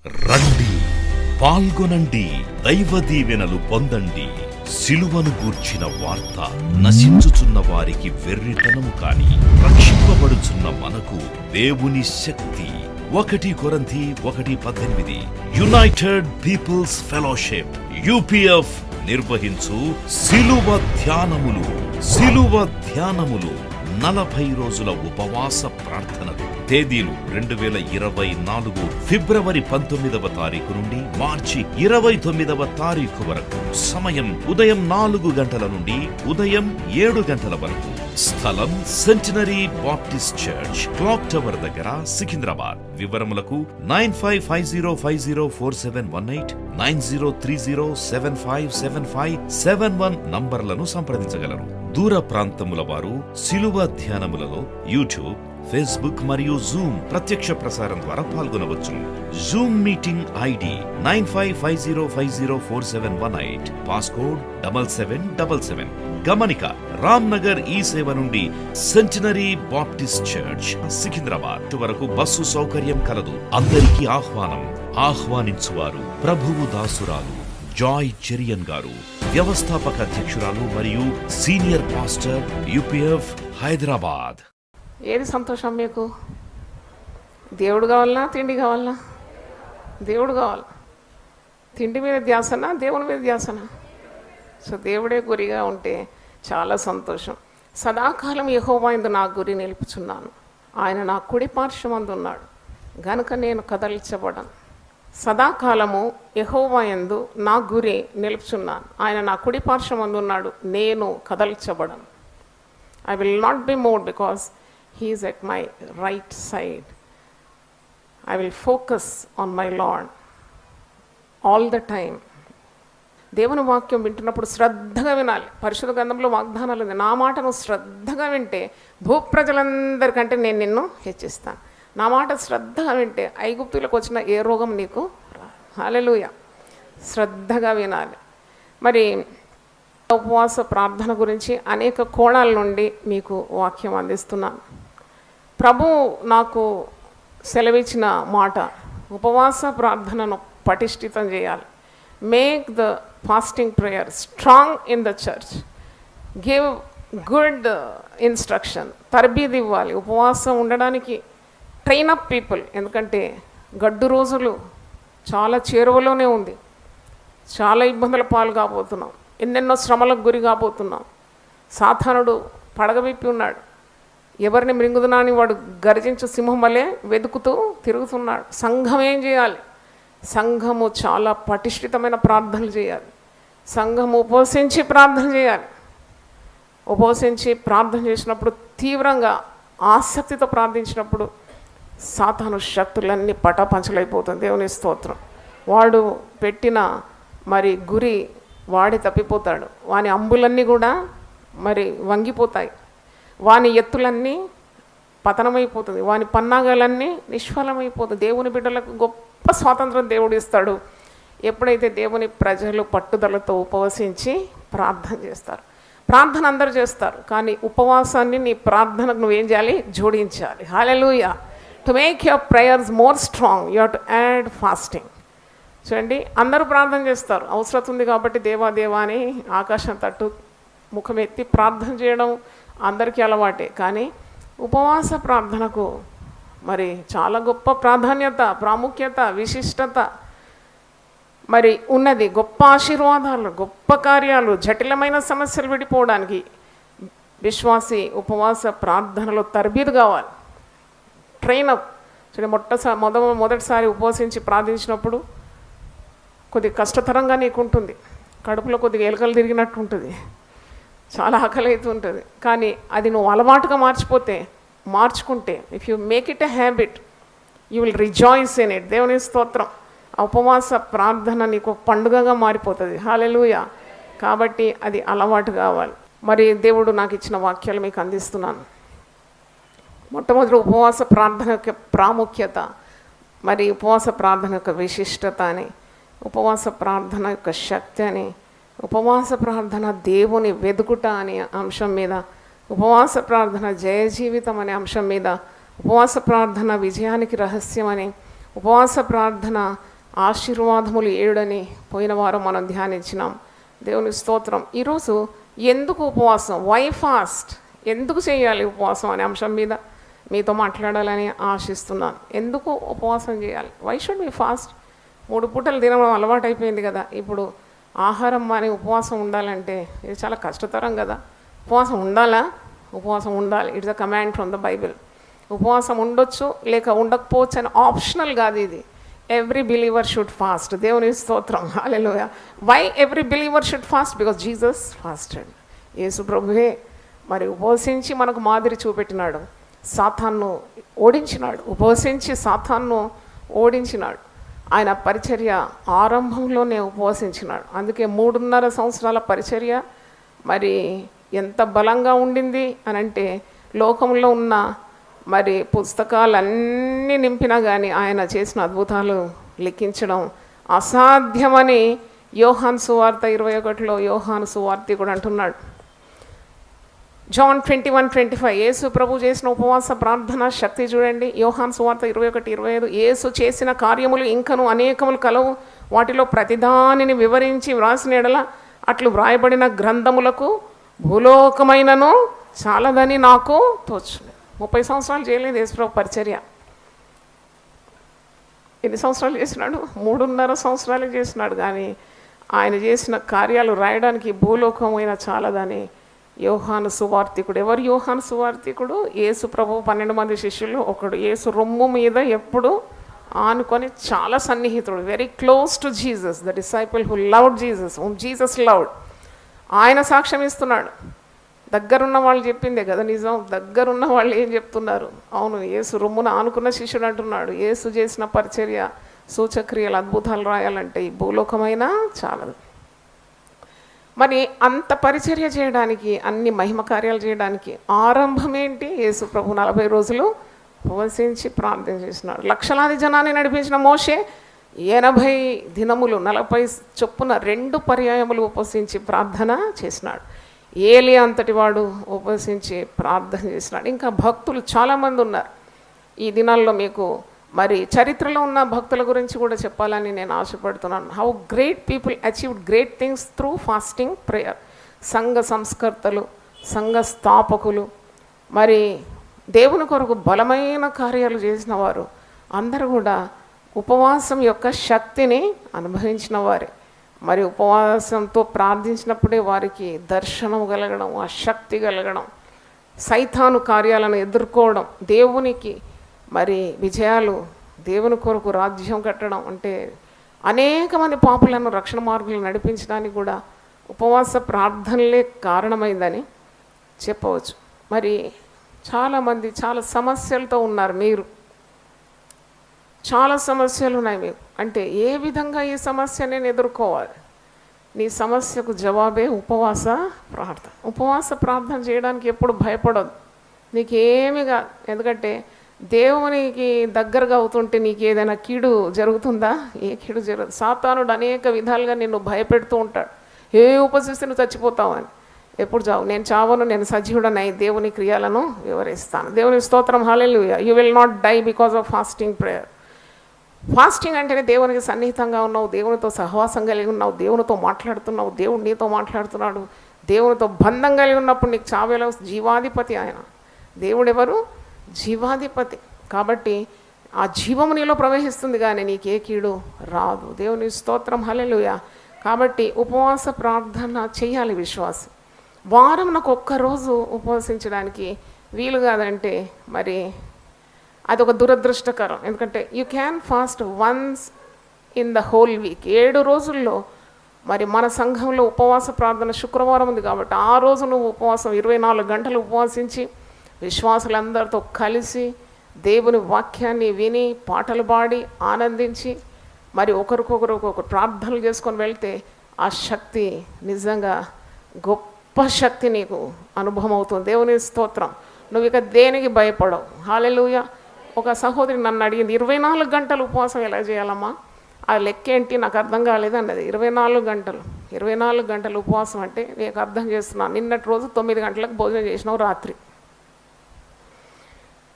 రండి, పాల్గొనండి, దైవ దీవెనలు పొందండి. సిలువను గూర్చిన వార్త నశించుచున్న వారికి వెర్రితనము కాని, రక్షింపబడుచున్న మనకు దేవుని శక్తి. 1 కొరింథీ 1:18 యునైటెడ్ పీపుల్స్ ఫెలోషిప్ UPF నిర్వహించు సిలువ ధ్యానములు. 40 రోజుల ఉపవాస ప్రార్థనలు. తేదీలు 2024 ఫిబ్రవరి 19వ తారీఖు నుండి మార్చి 29వ తారీఖు వరకు. సమయం ఉదయం 4 గంటల నుండి ఉదయం 7 గంటల వరకు. స్థలం centenary Baptist church, clock tower దగ్గర, సికింద్రాబాద్. వివరములకు 9550504718 9030757571 నంబర్లను సంప్రదించగలరు. దూర ప్రాంతముల వారు సిలువ ధ్యానములలో యూట్యూబ్, ఫేస్బుక్ మరియు జూమ్ ప్రత్యక్ష ప్రసారం ద్వారా పాల్గొనవచ్చు. Zoom meeting ID 9550504718 passcode 7777. గమనిక, రామ్ నగర్ ఈ సేవ నుండి సెంటినరీ బాప్టిస్ట్ చర్చ్, సికింద్రాబాద్ వరకు బస్సు సౌకర్యం కలదు. అందరికీ ఆహ్వానించువారు ప్రభువు దాసురాలు జాయ్ చెరియన్ గారు, వ్యవస్థాపక అధ్యక్షురాలు మరియు సీనియర్ పాస్టర్ UPF హైదరాబాద్. ఏది సంతోషం మీకు? దేవుడు కావాలనా, తిండి కావాలనా? దేవుడు కావాలి. తిండి మీద ధ్యాసనా, దేవుని మీద ధ్యాసనా? సో దేవుడే గురిగా ఉంటే చాలా సంతోషం. సదాకాలం యెహోవా యందు నా గురి నిలుపుచున్నాను, ఆయన నా కుడి పార్శ్వమందు ఉన్నాడు గనుక నేను కదల్చబడను. సదాకాలము యెహోవా యందు నా గురి నిలుపుచున్నాను, ఆయన నా కుడి పార్శ్వమందు ఉన్నాడు, నేను కదల్చబడను. I will not be moved because He is at my right side. I will focus on my Lord all the time. దేవుని వాక్యం వింటున్నప్పుడు శ్రద్ధగా వినాలి. పరిశుద్ధ గ్రంథంలో వాగ్దానాలు ఉంది. నా మాటను శ్రద్ధగా వింటే భూప్రజలందరికంటే నేను నిన్ను హెచ్చిస్తాను. నా మాట శ్రద్ధగా వింటే ఐగుప్తులకు వచ్చిన ఏ రోగం నీకు రాదు. హల్లెలూయా. శ్రద్ధగా వినాలి. మరి ఉపవాస ప్రార్థన గురించి అనేక కోణాల నుండి మీకు వాక్యం అందిస్తున్నాను. ప్రభు నాకు సెలవిచ్చిన మాట, ఉపవాస ప్రార్థనను పటిష్ఠితం చేయాలి. Make the fasting prayer strong in the church. Give good instruction. తర్బీదు ఇవ్వాలి. ఉపవాసం ఉండడానికి ట్రైన్ అప్ పీపుల్. ఎందుకంటే గడ్డు రోజులు చాలా చేరువలోనే ఉంది. చాలా ఇబ్బందుల పాలు కాబోతున్నాం. ఎన్నెన్నో శ్రమలకు గురి కాబోతున్నాం. సాతానుడు పడగవిప్పి ఉన్నాడు. ఎవరిని మృంగుదునా అని వాడు గర్జించు సింహం వలె వెతుకుతూ తిరుగుతున్నాడు. సంఘం ఏం చేయాలి? సంఘము చాలా పటిష్ఠితమైన ప్రార్థనలు చేయాలి. సంఘము ఉపవసించి ప్రార్థన చేయాలి. ఉపవసించి ప్రార్థన చేసినప్పుడు, తీవ్రంగా ఆసక్తితో ప్రార్థించినప్పుడు సాతాను శక్తులన్నీ పటాపంచలైపోతుంది. దేవుని స్తోత్రం. వాడు పెట్టిన మరి గురి వాడి తప్పిపోతాడు. వాని అంబులన్నీ కూడా మరి వంగిపోతాయి. వాని ఎత్తులన్నీ పతనమైపోతుంది. వాని పన్నాగాలన్నీ నిష్ఫలమైపోతుంది. దేవుని బిడ్డలకు గొప్ప స్వాతంత్రం దేవుడు ఇస్తాడు ఎప్పుడైతే దేవుని ప్రజలు పట్టుదలతో ఉపవసించి ప్రార్థన చేస్తారు. ప్రార్థన అందరూ చేస్తారు, కానీ ఉపవాసాన్ని నీ ప్రార్థనకు నువ్వేం చేయాలి? జోడించాలి. Hallelujah. To make your prayers more strong you have to add fasting. చూడండి, అందరూ ప్రార్థన చేస్తారు. అవసరం ఉంది కాబట్టి దేవా దేవా అని ఆకాశం తట్టు ముఖం ఎత్తి ప్రార్థన చేయడం అందరికీ అలవాటే. కానీ ఉపవాస ప్రార్థనకు మరి చాలా గొప్ప ప్రాధాన్యత, ప్రాముఖ్యత, విశిష్టత మరి ఉన్నది. గొప్ప ఆశీర్వాదాలు, గొప్ప కార్యాలు, జటిలమైన సమస్యలు విడిపోవడానికి విశ్వాసి ఉపవాస ప్రార్థనలో తర్బీదు కావాలి. ట్రైనప్. చూడండి, మొదటిసారి ఉపవసించి ప్రార్థించినప్పుడు కొద్దిగా కష్టతరంగా నీకు ఉంటుంది. కడుపులో కొద్దిగా ఎలుకలు తిరిగినట్టు ఉంటుంది, చాలా ఆకలి అవుతుంటుంది. కానీ అది నువ్వు అలవాటుగా మార్చుకుంటే, if you make it a habit, you will rejoice in it. దేవుని స్తోత్రం. ఆ ఉపవాస ప్రార్థన నీకు పండుగగా మారిపోతుంది. హల్లెలూయా. కాబట్టి అది అలవాటు కావాలి. మరి దేవుడు నాకు ఇచ్చిన వాక్యాలు మీకు అందిస్తున్నాను. మొట్టమొదటి ఉపవాస ప్రార్థన యొక్క ప్రాముఖ్యత, మరి ఉపవాస ప్రార్థన యొక్క విశిష్టత అని, ఉపవాస ప్రార్థన యొక్క శక్తి అని, ఉపవాస ప్రార్థన దేవుని వెదుకుట అనే అంశం మీద, ఉపవాస ప్రార్థన జయ జీవితం అనే అంశం మీద, ఉపవాస ప్రార్థన విజయానికి రహస్యం అని, ఉపవాస ప్రార్థన ఆశీర్వాదములు 7 పోయిన వారం మనం ధ్యానించినాం. దేవుని స్తోత్రం. ఈరోజు ఎందుకు ఉపవాసం, వై ఫాస్ట్, ఎందుకు చేయాలి ఉపవాసం అనే అంశం మీద మీతో మాట్లాడాలని ఆశిస్తున్నాను. ఎందుకు ఉపవాసం చేయాలి, వై షుడ్ బి ఫాస్ట్? 3 పూటలు తినడం అలవాటు అయిపోయింది కదా, ఇప్పుడు ఆహారం మాని ఉపవాసం ఉండాలంటే ఇది చాలా కష్టతరం కదా. ఉపవాసం ఉండాలా? ఉపవాసం ఉండాలి. It's a command from the Bible. ఉపవాసం ఉండొచ్చు లేక ఉండకపోవచ్చు అని ఆప్షనల్ కాదు ఇది. Every believer should fast. దేవుని స్తోత్రం. Hallelujah. Why every believer should fast? Because Jesus fasted. యేసు ప్రభువే మరి ఉపవసించి మనకు మాదిరి చూపెట్టినాడు. సాతాన్ను ఓడించినాడు, ఉపవసించి సాతాన్ను ఓడించినాడు. ఆయన పరిచర్య ఆరంభంలోనే ఉపవసించినాడు. అందుకే 3.5 సంవత్సరాల పరిచర్య మరి ఎంత బలంగా ఉండింది అని అంటే, లోకంలో ఉన్న మరి పుస్తకాలన్నీ నింపినా కానీ ఆయన చేసిన అద్భుతాలు లెక్కించడం అసాధ్యమని యోహాను సువార్త 21లో యోహాను సువార్తికుడు అంటున్నాడు. జాన్ 21:25 యేసు ప్రభు చేసిన ఉపవాస ప్రార్థన శక్తి చూడండి. యోహాను సువార్త 21:25 యేసు చేసిన కార్యములు ఇంకను అనేకములు కలవు, వాటిలో ప్రతిదానిని వివరించి వ్రాసిన ఎడల అట్లు వ్రాయబడిన గ్రంథములకు భూలోకమైనను చాలదని నాకు తోచును. 30 సంవత్సరాలు చేయలేదు యేసు ప్రభు పరిచర్య. ఎన్ని సంవత్సరాలు చేసినాడు? 3.5 సంవత్సరాలు చేసినాడు. కానీ ఆయన చేసిన కార్యాలు రాయడానికి భూలోకమైన చాలదని యోహాను సువార్తికుడు. ఎవరు యోహాను సువార్తికుడు? యేసు ప్రభు 12 మంది శిష్యులు ఒకడు. యేసు రొమ్ము మీద ఎప్పుడు ఆనుకొని చాలా సన్నిహితుడు, very close to Jesus, the disciple who loved Jesus, whom Jesus loved. ఆయన సాక్ష్యం ఇస్తున్నాడు. దగ్గరున్న వాళ్ళు చెప్పిందే కదా నిజం. దగ్గరున్న వాళ్ళు ఏం చెప్తున్నారు? అవును, యేసు రొమ్మున ఆనుకున్న శిష్యుడు అంటున్నాడు. యేసు చేసిన పరిచర్య, సూచక్రియలు, అద్భుతాలు రాయాలంటే ఈ భూలోకమైనా చాలదు. మరి అంత పరిచర్య చేయడానికి, అన్ని మహిమ కార్యాలు చేయడానికి ఆరంభం ఏంటి? యేసు ప్రభు 40 రోజులు ఉపవసించి ప్రార్థన చేసినాడు. లక్షలాది జనాన్ని నడిపించిన మోషే 80 దినములు 40 చొప్పున 2 పర్యాయములు ఉపవసించి ప్రార్థన చేసినాడు. ఏలియా అంతటి వాడు ఉపవసించి ప్రార్థన చేసినాడు. ఇంకా భక్తులు చాలామంది ఉన్నారు. ఈ దినాల్లో మీకు మరి చరిత్రలో ఉన్న భక్తుల గురించి కూడా చెప్పాలని నేను ఆశపడుతున్నాను. How great people achieved great things through fasting prayer. సంఘ సంస్కర్తలు, సంఘ స్థాపకులు, మరి దేవుని కొరకు బలమైన కార్యాలు చేసిన వారు అందరూ కూడా ఉపవాసం యొక్క శక్తిని అనుభవించిన వారే. మరి ఉపవాసంతో ప్రార్థించినప్పుడే వారికి దర్శనం కలగడం, ఆ శక్తి కలగడం, సైతాను కార్యాలను ఎదుర్కోవడం, దేవునికి మరి విజయాలు, దేవుని కొరకు రాజ్యం కట్టడం, అంటే అనేక మంది పాపులను రక్షణ మార్గులు నడిపించడానికి కూడా ఉపవాస ప్రార్థనలే కారణమైందని చెప్పవచ్చు. మరి చాలామంది చాలా సమస్యలతో ఉన్నారు. మీరు చాలా సమస్యలు ఉన్నాయి మీకు. అంటే ఏ విధంగా ఈ సమస్య నేను ఎదుర్కోవాలి? నీ సమస్యకు జవాబే ఉపవాస ప్రార్థన. ఉపవాస ప్రార్థన చేయడానికి ఎప్పుడు భయపడదు. నీకేమిగా, ఎందుకంటే దేవునికి దగ్గరగా అవుతుంటే నీకు ఏదైనా కీడు జరుగుతుందా? ఏ కీడు జరగదు. సాతానుడు అనేక విధాలుగా నిన్ను భయపెడుతూ ఉంటాడు. ఉపవసిస్తే నువ్వు చచ్చిపోతావు అని. ఎప్పుడు చావు? నేను చావను, నేను సజీవుడనై దేవుని క్రియలను వివరిస్తాను. దేవుని స్తోత్రం. Hallelujah. You will not die because of fasting prayer. Fasting అంటేనే దేవునికి సన్నిహితంగా ఉన్నావు, దేవునితో సహవాసం కలిగి ఉన్నావు, దేవునితో మాట్లాడుతున్నావు, దేవుడు నీతో మాట్లాడుతున్నాడు. దేవునితో బంధం కలిగి ఉన్నప్పుడు నీకు చావేలో జీవాధిపతి ఆయన. దేవుడెవరు? జీవాధిపతి. కాబట్టి ఆ జీవము నీలో ప్రవహిస్తుంది, కానీ నీకే కీడు రాదు. దేవుని స్తోత్రం. హల్లెలూయా. కాబట్టి ఉపవాస ప్రార్థన చేయాలి విశ్వాసం. వారం నాకు ఒక్కరోజు ఉపవసించడానికి వీలు కాదంటే మరి అదొక దురదృష్టకరం. ఎందుకంటే you can fast once in the whole week. 7 రోజుల్లో మరి మన సంఘంలో ఉపవాస ప్రార్థన శుక్రవారం ఉంది కాబట్టి ఆ రోజు నువ్వు ఉపవాసం 24 గంటలు ఉపవాసించి విశ్వాసులందరితో కలిసి దేవుని వాక్యాన్ని విని పాటలు పాడి ఆనందించి మరి ఒకరికొకరు ప్రార్థనలు చేసుకొని వెళ్తే ఆ శక్తి నిజంగా గొప్ప శక్తి నీకు అనుభవం అవుతుంది. దేవుని స్తోత్రం. నువ్వు ఇక దేనికి భయపడవు. హల్లెలూయా. ఒక సహోదరి నన్ను అడిగింది, 24 గంటలు ఉపవాసం ఎలా చేయాలమ్మా? ఆ లెక్క ఏంటి నాకు అర్థం కాలేదు అన్నది. 24 గంటలు ఉపవాసం అంటే నీకు అర్థం చేస్తున్నాను. నిన్నటి రోజు 9 గంటలకు భోజనం చేసినావు, రాత్రి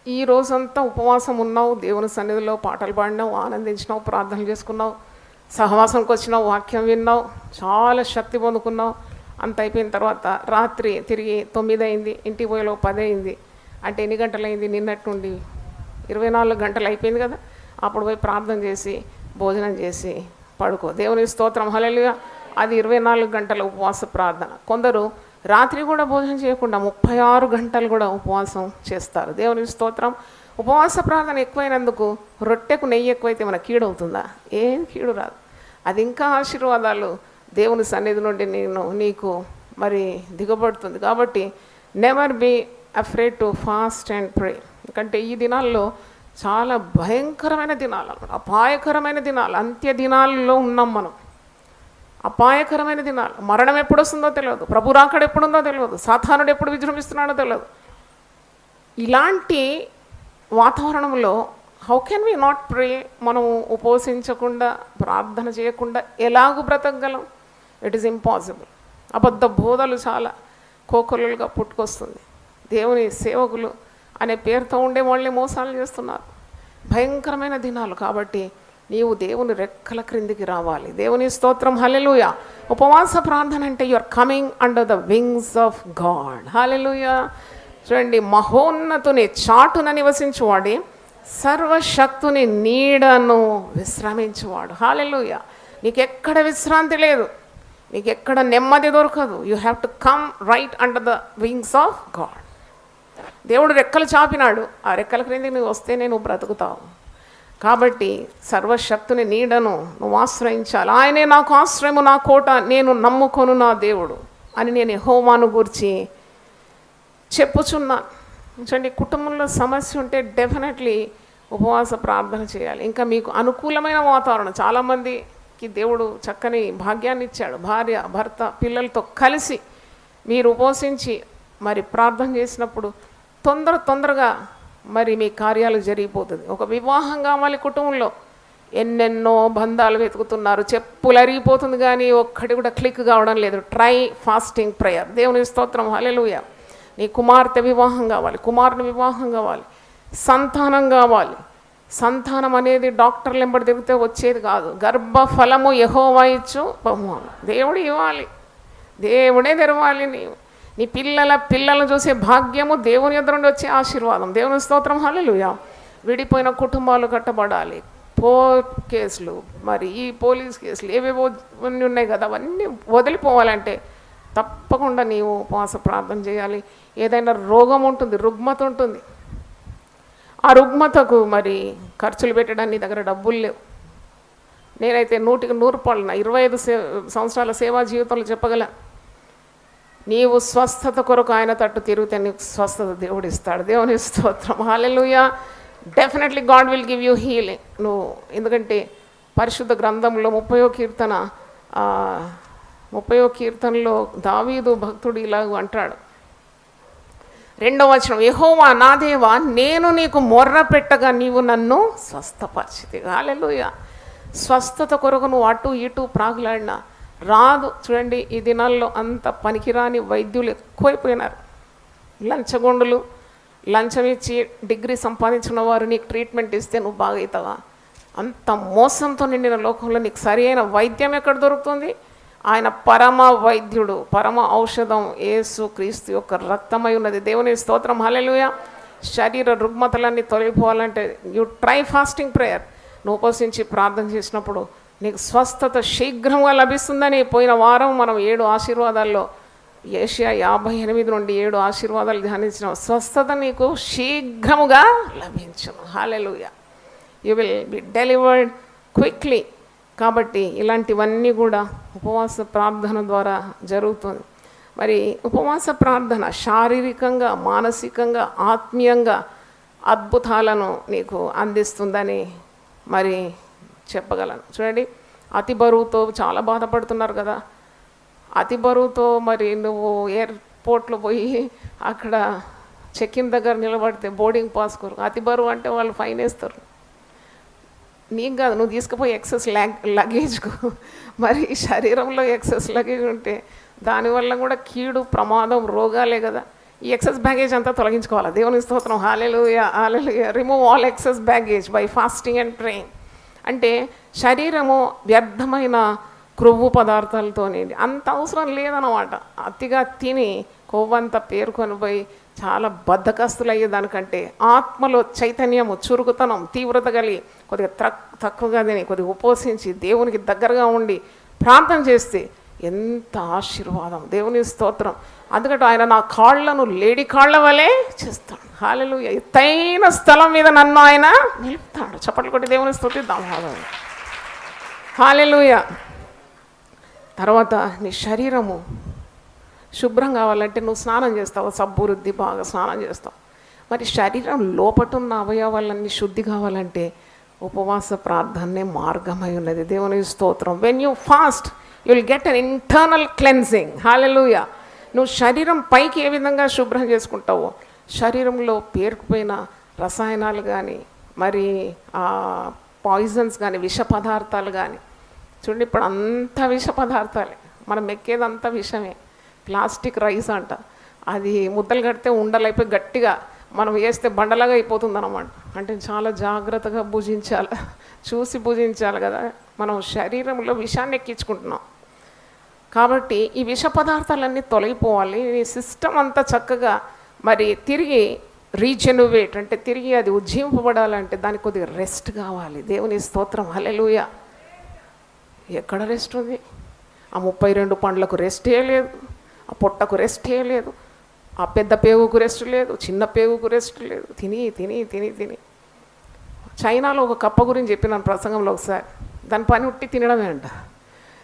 ఈ రోజంతా ఉపవాసం ఉన్నావు, దేవుని సన్నిధిలో పాటలు పాడినావు, ఆనందించినావు, ప్రార్థనలు చేసుకున్నావు, సహవాసంకి వచ్చినావు, వాక్యం విన్నావు, చాలా శక్తి పొందుకున్నావు. అంత అయిపోయిన తర్వాత రాత్రి తిరిగి 9 అయింది, ఇంటికి పోయేలో 10 అయింది. అంటే ఎన్ని గంటలు అయింది? నిన్నటి నుండి 24 గంటలు అయిపోయింది కదా. అప్పుడు పోయి ప్రార్థన చేసి భోజనం చేసి పడుకో. దేవుని స్తోత్రం, హల్లెలూయా. అది 24 గంటల ఉపవాస ప్రార్థన. కొందరు రాత్రి కూడా భోజనం చేయకుండా 36 గంటలు కూడా ఉపవాసం చేస్తారు. దేవుని స్తోత్రం. ఉపవాస ప్రార్థన ఎక్కువైనందుకు రొట్టెకు నెయ్యి ఎక్కువైతే మన కీడవుతుందా? ఏం కీడు రాదు. అది ఇంకా ఆశీర్వాదాలు దేవుని సన్నిధి నుండి నీకు మరి దిగబడుతుంది. కాబట్టి never be afraid to fast and pray. ఎందుకంటే ఈ దినాల్లో చాలా భయంకరమైన దినాలు, అపాయకరమైన దినాలు, అంత్య దినాల్లో ఉన్నాం మనం. అపాయకరమైన దినాలు. మరణం ఎప్పుడు వస్తుందో తెలియదు, ప్రభు రాకడ ఎప్పుడుందో తెలియదు, సాతానుడు ఎప్పుడు విజృంభిస్తున్నాడో తెలియదు. ఇలాంటి వాతావరణంలో how can we not pray? మనం ఉపవసించకుండా ప్రార్థన చేయకుండా ఎలాగూ బ్రతకగలం? It is impossible. అబద్ధ బోధలు చాలా కోకొల్లలుగా పుట్టుకొస్తుంది. దేవుని సేవకులు అనే పేరుతో ఉండే వాళ్ళని మోసాలు చేస్తున్నారు. భయంకరమైన దినాలు. కాబట్టి నీవు దేవుని రెక్కల క్రిందికి రావాలి. దేవుని స్తోత్రం, హల్లెలూయా. ఉపవాస ప్రార్థన అంటే you are coming under the wings of God. హల్లెలూయా. చూడండి, మహోన్నతుని చాటున నివసించువాడి, సర్వశక్తుని నీడను విశ్రమించువాడు. హల్లెలూయా. నీకెక్కడ విశ్రాంతి లేదు, నీకెక్కడ నెమ్మది దొరకదు. You have to come right under the wings of God. దేవుడు రెక్కలు చాపినాడు, ఆ రెక్కల క్రిందికి నువ్వు వస్తేనే నువ్వు బ్రతుకుతావు. కాబట్టి సర్వశక్తుని నీడను నువ్వు ఆశ్రయించాలి. ఆయనే నాకు ఆశ్రయము, నా కోట, నేను నమ్ముకొను నా దేవుడు అని నేను యెహోవాను గూర్చి చెప్పుచున్నాను. చూడండి, కుటుంబంలో సమస్య ఉంటే డెఫినెట్లీ ఉపవాస ప్రార్థన చేయాలి. ఇంకా మీకు అనుకూలమైన వాతావరణం, చాలామందికి దేవుడు చక్కని భాగ్యాన్ని ఇచ్చాడు. భార్య, భర్త, పిల్లలతో కలిసి మీరు ఉపవసించి మరి ప్రార్థన చేసినప్పుడు తొందరగా మరి మీ కార్యాలు జరిగిపోతుంది. ఒక వివాహం కావాలి కుటుంబంలో, ఎన్నెన్నో బంధాలు వెతుకుతున్నారు, చెప్పులు అరిగిపోతుంది కానీ ఒక్కటి కూడా క్లిక్ కావడం లేదు. Try fasting prayer. దేవుని స్తోత్రం, హల్లెలూయా. నీ కుమార్తె వివాహం కావాలి, కుమారుని వివాహం కావాలి, సంతానం కావాలి. సంతానం అనేది డాక్టర్లు వెంబడి తిరిగితే వచ్చేది కాదు. గర్భఫలము యెహోవా ఇచ్చు బహుమానం. దేవుడు ఇవ్వాలి, దేవుడే తెరవాలి. నీ పిల్లలను చూసే భాగ్యము దేవుని ఎదురు నుండి వచ్చే ఆశీర్వాదం. దేవుని స్తోత్రం, హల్లెలూయా. విడిపోయిన కుటుంబాలు కట్టబడాలి. కేసులు, మరి ఈ పోలీస్ కేసులు ఏవేవో అన్నీ ఉన్నాయి కదా, అవన్నీ వదిలిపోవాలంటే తప్పకుండా నీవు ఉపవాస ప్రార్థన చేయాలి. ఏదైనా రోగం ఉంటుంది, రుగ్మత ఉంటుంది, ఆ రుగ్మతకు మరి ఖర్చులు పెట్టడానికి నీ దగ్గర డబ్బులు లేవు. నేనైతే 100కి 100 పాళ్ళన 25 సంవత్సరాల సేవా జీవితంలో చెప్పగలను. నీవు స్వస్థత కొరకు ఆయన తట్టు తిరిగితే నీకు స్వస్థత దేవుడు ఇస్తాడు. దేవుని స్తోత్రం, హల్లెలూయా. Definitely God will give you healing. నువ్వు ఎందుకంటే పరిశుద్ధ గ్రంథంలో 30వ కీర్తనలో దావీదు భక్తుడు ఇలాగ అంటాడు, 2వ వచనం, యెహోవా నా దేవా, నేను నీకు మొర్ర పెట్టగా నీవు నన్ను స్వస్థపరిచితివి. హల్లెలూయా. స్వస్థత కొరకు నువ్వు అటు ఇటు ప్రాగులాడినా రాదు. చూడండి, ఈ దినాల్లో అంత పనికిరాని వైద్యులు ఎక్కువైపోయినారు. లంచగొండులు, లంచం ఇచ్చి డిగ్రీ సంపాదించిన వారు నీకు ట్రీట్మెంట్ ఇస్తే నువ్వు బాగవుతావా? అంత మోసంతో నిండిన లోకంలో నీకు సరి అయిన వైద్యం ఎక్కడ దొరుకుతుంది? ఆయన పరమ వైద్యుడు, పరమ ఔషధం యేసు క్రీస్తు యొక్క రక్తమై ఉన్నది. దేవుని స్తోత్రం, హల్లెలూయా. శరీర రుగ్మతలన్నీ తొలగిపోవాలంటే యు ట్రై ఫాస్టింగ్ ప్రేయర్. నువ్వు ఉపవసించి ప్రార్థన చేసినప్పుడు నీకు స్వస్థత శీఘ్రంగా లభిస్తుందని పోయిన వారం మనం 7 ఆశీర్వాదాల్లో యెషయా 58 నుండి 7 ఆశీర్వాదాలు ధ్యానించిన స్వస్థత నీకు శీఘ్రముగా లభించును. హల్లెలూయా. You will be delivered quickly. కాబట్టి ఇలాంటివన్నీ కూడా ఉపవాస ప్రార్థన ద్వారా జరుగుతుంది. మరి ఉపవాస ప్రార్థన శారీరకంగా, మానసికంగా, ఆత్మీయంగా అద్భుతాలను నీకు అందిస్తుందని మరి చెప్పగలను. చూడండి, అతి బరువుతో చాలా బాధపడుతున్నారు కదా. అతి బరువుతో మరి నువ్వు ఎయిర్పోర్ట్లో పోయి అక్కడ చెక్-ఇన్ దగ్గర నిలబడితే బోర్డింగ్ పాస్ కొరకు అతి బరువు అంటే వాళ్ళు ఫైన్ వేస్తారు. నీకు కాదు, నువ్వు తీసుకుపోయి ఎక్సెస్ లగేజ్కు. మరి శరీరంలో ఎక్సెస్ లగేజ్ ఉంటే దానివల్ల కూడా కీడు, ప్రమాదం, రోగాలే కదా. ఈ ఎక్సెస్ బ్యాగేజ్ అంతా తొలగించుకోవాలి. దేవుని స్తోత్రం, హల్లెలూయా, హల్లెలూయా. Remove all excess baggage by fasting and praying. అంటే శరీరము వ్యర్థమైన క్రొవ్వు పదార్థాలతోనే అంత అవసరం లేదన్నమాట. అతిగా తిని కొవ్వంతా పేరుకొని పోయి చాలా బద్ధకస్తులు అయ్యేదానికంటే ఆత్మలో చైతన్యము, చురుకుతనం, తీవ్రత కలిగి కొద్దిగా తక్కువగా తిని కొద్దిగా ఉపవసించి దేవునికి దగ్గరగా ఉండి ప్రార్థన చేస్తే ఎంత ఆశీర్వాదం. దేవుని స్తోత్రం. అందుకంటే ఆయన నా కాళ్లను లేడి కాళ్ల వలె చేస్తాడు. హల్లెలూయా. ఎత్తైన స్థలం మీద నన్ను ఆయన నిలుపుతాడు. చప్పట్లు కొట్టి దేవుని స్తుతిద్దాం. హల్లెలూయా. తర్వాత నీ శరీరము శుభ్రం కావాలంటే నువ్వు స్నానం చేస్తావు, సబ్బు రుద్ది బాగా స్నానం చేస్తావు. మరి శరీరం లోపటున్న అవయవాలన్నీ శుద్ధి కావాలంటే ఉపవాస ప్రార్థనే మార్గమై ఉన్నది. దేవుని స్తోత్రం. When you fast you will get an internal cleansing. హల్లెలూయా. నువ్వు శరీరం పైకి ఏ విధంగా శుభ్రం చేసుకుంటావో శరీరంలో పేరుకుపోయిన రసాయనాలు కానీ మరి పాయిజన్స్ కానీ విష పదార్థాలు కానీ చూడండి, ఇప్పుడు అంతా విష పదార్థాలే, మనం ఎక్కేదంతా విషమే. ప్లాస్టిక్ రైస్ అంట, అది ముద్దలు కడితే ఉండలైపోయి గట్టిగా మనం వేస్తే బండలాగా అయిపోతుంది అన్నమాట. అంటే చాలా జాగ్రత్తగా భుజించాలి, చూసి భుజించాలి కదా. మనం శరీరంలో విషాన్ని ఎక్కించుకుంటున్నాం కాబట్టి ఈ విష పదార్థాలన్నీ తొలగిపోవాలి. ఈ సిస్టమ్ అంతా చక్కగా మరి తిరిగి రీజెన్యువేట్ అంటే తిరిగి అది ఉజ్జీవింపబడాలంటే దానికి కొద్దిగా రెస్ట్ కావాలి. దేవుని స్తోత్రం. హల్లెలూయా. ఎక్కడ రెస్ట్ ఉంది? ఆ 32 పండ్లకు రెస్టే లేదు, ఆ పొట్టకు రెస్టే లేదు, ఆ పెద్ద పేగుకు రెస్ట్ లేదు, చిన్న పేగుకు రెస్ట్ లేదు. తిని తిని తిని తిని చైనాలో ఒక కప్ప గురించి చెప్పినాను ప్రసంగంలో ఒకసారి. దాని పని ఉట్టి తినడమే అంట.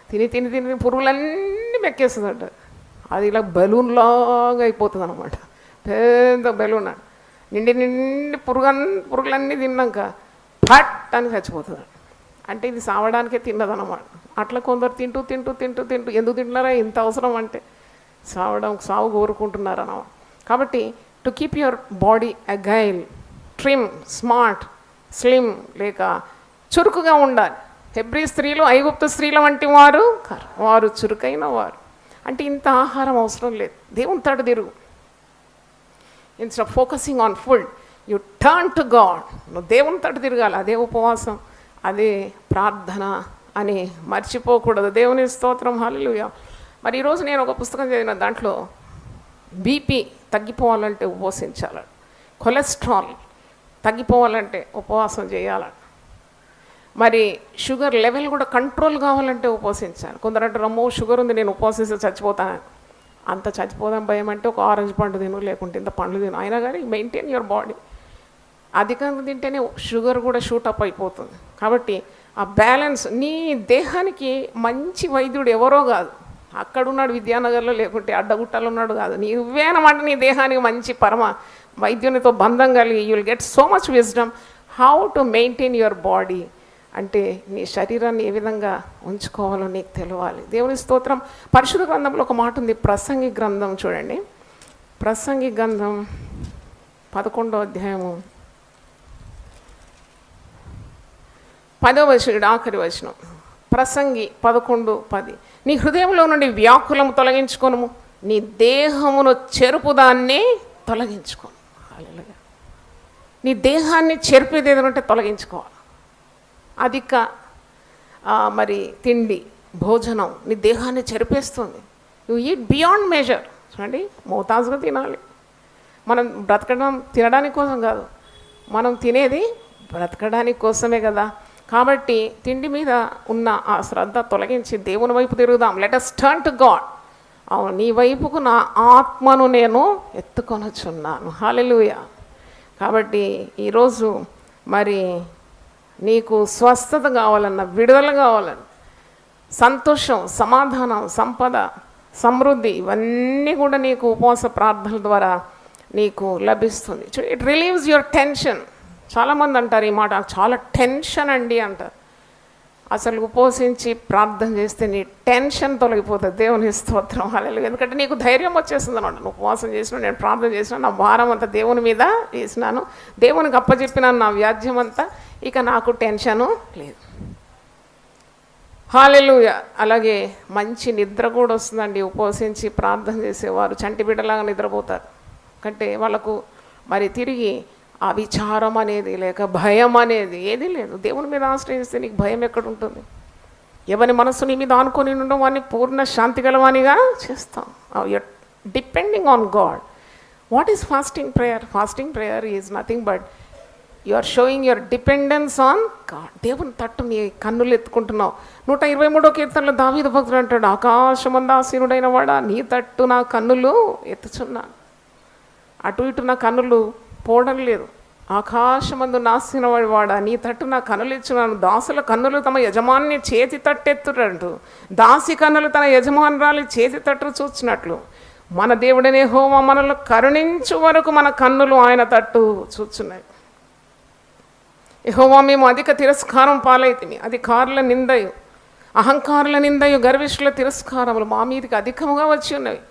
తిని తిని తిని పురుగులన్నీ మెక్కేస్తుందంట. అది ఇలా బెలూన్లాగా అయిపోతుంది అనమాట. పెద్ద బెలూన్ నిండి నిండి పురుగులన్నీ తిన్నాక ఫట్ అని చచ్చిపోతుంది. అంటే ఇది సావడానికే తిన్నదన్నమాట. అట్లా కొందరు తింటూ తింటూ తింటూ తింటూ ఎందుకు తింటున్నారా ఇంత అవసరం అంటే సావు కోరుకుంటున్నారన్నమాట. కాబట్టి to keep your body agile, trim, smart, slim లేక చురుకుగా ఉండాలి. హెబ్రీ స్త్రీలు ఐగుప్తు స్త్రీల వంటి వారు చురుకైన వారు. అంటే ఇంత ఆహారం అవసరం లేదు. దేవుని తట్టు తిరుగు. Instead of focusing on food U turn to God. నువ్వు దేవుని తట్టు తిరగాలి. అదే ఉపవాసం, అదే ప్రార్థన అని మర్చిపోకూడదు. దేవుని స్తోత్రం. హల్లెలూయా. మరి ఈరోజు నేను ఒక పుస్తకం చదివిన దాంట్లో బీపీ తగ్గిపోవాలంటే ఉపవసించాలి, కొలెస్ట్రాల్ తగ్గిపోవాలంటే ఉపవాసం చేయాలి, మరి షుగర్ లెవెల్ కూడా కంట్రోల్ కావాలంటే ఉపవసించాలి. కొందరు అంటారు అమ్మో షుగర్ ఉంది నేను ఉపవసిస్తే చచ్చిపోతాను. అంత చచ్చిపోదాం భయం అంటే ఒక ఆరెంజ్ పండు తిను, లేకుంటే ఇంత పండ్లు తిను, అయినా కానీ మెయింటైన్ యువర్ బాడీ. అధికంగా తింటేనే షుగర్ కూడా షూటప్ అయిపోతుంది. కాబట్టి ఆ బ్యాలెన్స్, నీ దేహానికి మంచి వైద్యుడు ఎవరో కాదు, అక్కడున్నాడు విద్యానగర్లో లేకుంటే అడ్డగుట్టలో ఉన్నాడు కాదు, నువ్వేనమాట నీ దేహానికి మంచి పరమ వైద్యునితో బంధం కలిగి you will get so much wisdom how to maintain your body. అంటే నీ శరీరాన్ని ఏ విధంగా ఉంచుకోవాలో నీకు తెలియాలి. దేవుని స్తోత్రం. పరిశుద్ధ గ్రంథంలో ఒక మాట ఉంది, ప్రసంగి గ్రంథం చూడండి. ప్రసంగి గ్రంథం 11వ అధ్యాయము 10వ వచనం, ఆఖరి వచనం. ప్రసంగి 11:10. నీ హృదయంలో నుండి వ్యాకులము తొలగించుకొనుము, నీ దేహమును చెరుపుదాన్ని తొలగించుకోను. హల్లెలూయా. నీ దేహాన్ని చెరిపేది ఏదంటే తొలగించుకోవాలి. అధిక మరి తిండి, భోజనం నీ దేహాన్ని చెరిపేస్తుంది. You eat beyond measure. చూడండి, మోతాజుగా తినాలి. మనం తినడానికి కోసం కాదు, మనం తినేది బ్రతకడానికి కోసమే కదా. కాబట్టి తిండి మీద ఉన్న ఆ శ్రద్ధ తొలగించి దేవుని వైపు తిరుగుదాం. Let us turn to God. అవును, నీ వైపుకు నా ఆత్మను నేను ఎత్తుకొనొచ్చున్నాను. హల్లెలూయా. కాబట్టి ఈరోజు మరి నీకు స్వస్థత కావాలన్నా, విడుదల కావాలన్నా, సంతోషం, సమాధానం, సంపద, సమృద్ధి ఇవన్నీ కూడా నీకు ఉపవాస ప్రార్థనల ద్వారా నీకు లభిస్తుంది. It relieves your tension. చాలామంది అంటారు ఈ మాట, చాలా టెన్షన్ అండి అంటారు. అసలు ఉపవసించి ప్రార్థన చేస్తే నీ టెన్షన్ తొలగిపోతుంది. దేవుని స్తోత్రం. హల్లెలూయా. ఎందుకంటే నీకు ధైర్యం వచ్చేస్తుంది అన్నమాట. నువ్వు ఉపవాసం చేసినా, నేను ప్రార్థన చేసినా, నా భారం అంతా దేవుని మీద వేసినాను, దేవునికి అప్పచెప్పినాను నా వ్యాజ్యం అంతా, ఇక నాకు టెన్షను లేదు. హల్లెలూయా. అలాగే మంచి నిద్ర కూడా వస్తుందండి. ఉపవసించి ప్రార్థన చేసేవారు చంటి బిడ్డలాగా నిద్రపోతారు. అంటే వాళ్ళకు మరి తిరిగి ఆ విచారం అనేది లేక భయం అనేది ఏదీ లేదు. దేవుని మీద ఆశ్రయిస్తే నీకు భయం ఎక్కడ ఉంటుంది? ఎవరి మనస్సు నీ మీద ఆనుకొని ఉండడం వాడిని పూర్ణ శాంతి గలవానిగా చేస్తాం. Your depending on God. What is fasting prayer? Fasting prayer is nothing but you are showing your dependence on God. దేవుని తట్టు నీ కన్నులు ఎత్తుకుంటున్నావు. 123వ కీర్తనలో దావీదు భక్తుడు అంటాడు, ఆకాశమందాసీనుడైన వాడా, నీ తట్టు నా కన్నులు ఎత్తుచున్నాను. అటు ఇటు నా కన్నులు పోవడం లేదు. ఆకాశమందు నాసిన వాడా, నీ తట్టు నా కన్నులు ఇచ్చున్నాను. దాసుల కన్నులు తమ యజమాని చేతి తట్టెత్తురంటూ, దాసి కన్నులు తన యజమానురాలి చేతి తట్టు చూచినట్లు మన దేవుడనే యెహోవా మనల్ని కరుణించు వరకు మన కన్నులు ఆయన తట్టు చూచున్నాయి. యెహోవా మేము అధిక తిరస్కారం పాలైతిమి. అధికారుల నిందయు, అహంకారుల నిందయు, గర్విష్ఠుల తిరస్కారములు మా మీదికి అధికముగా వచ్చి ఉన్నవి.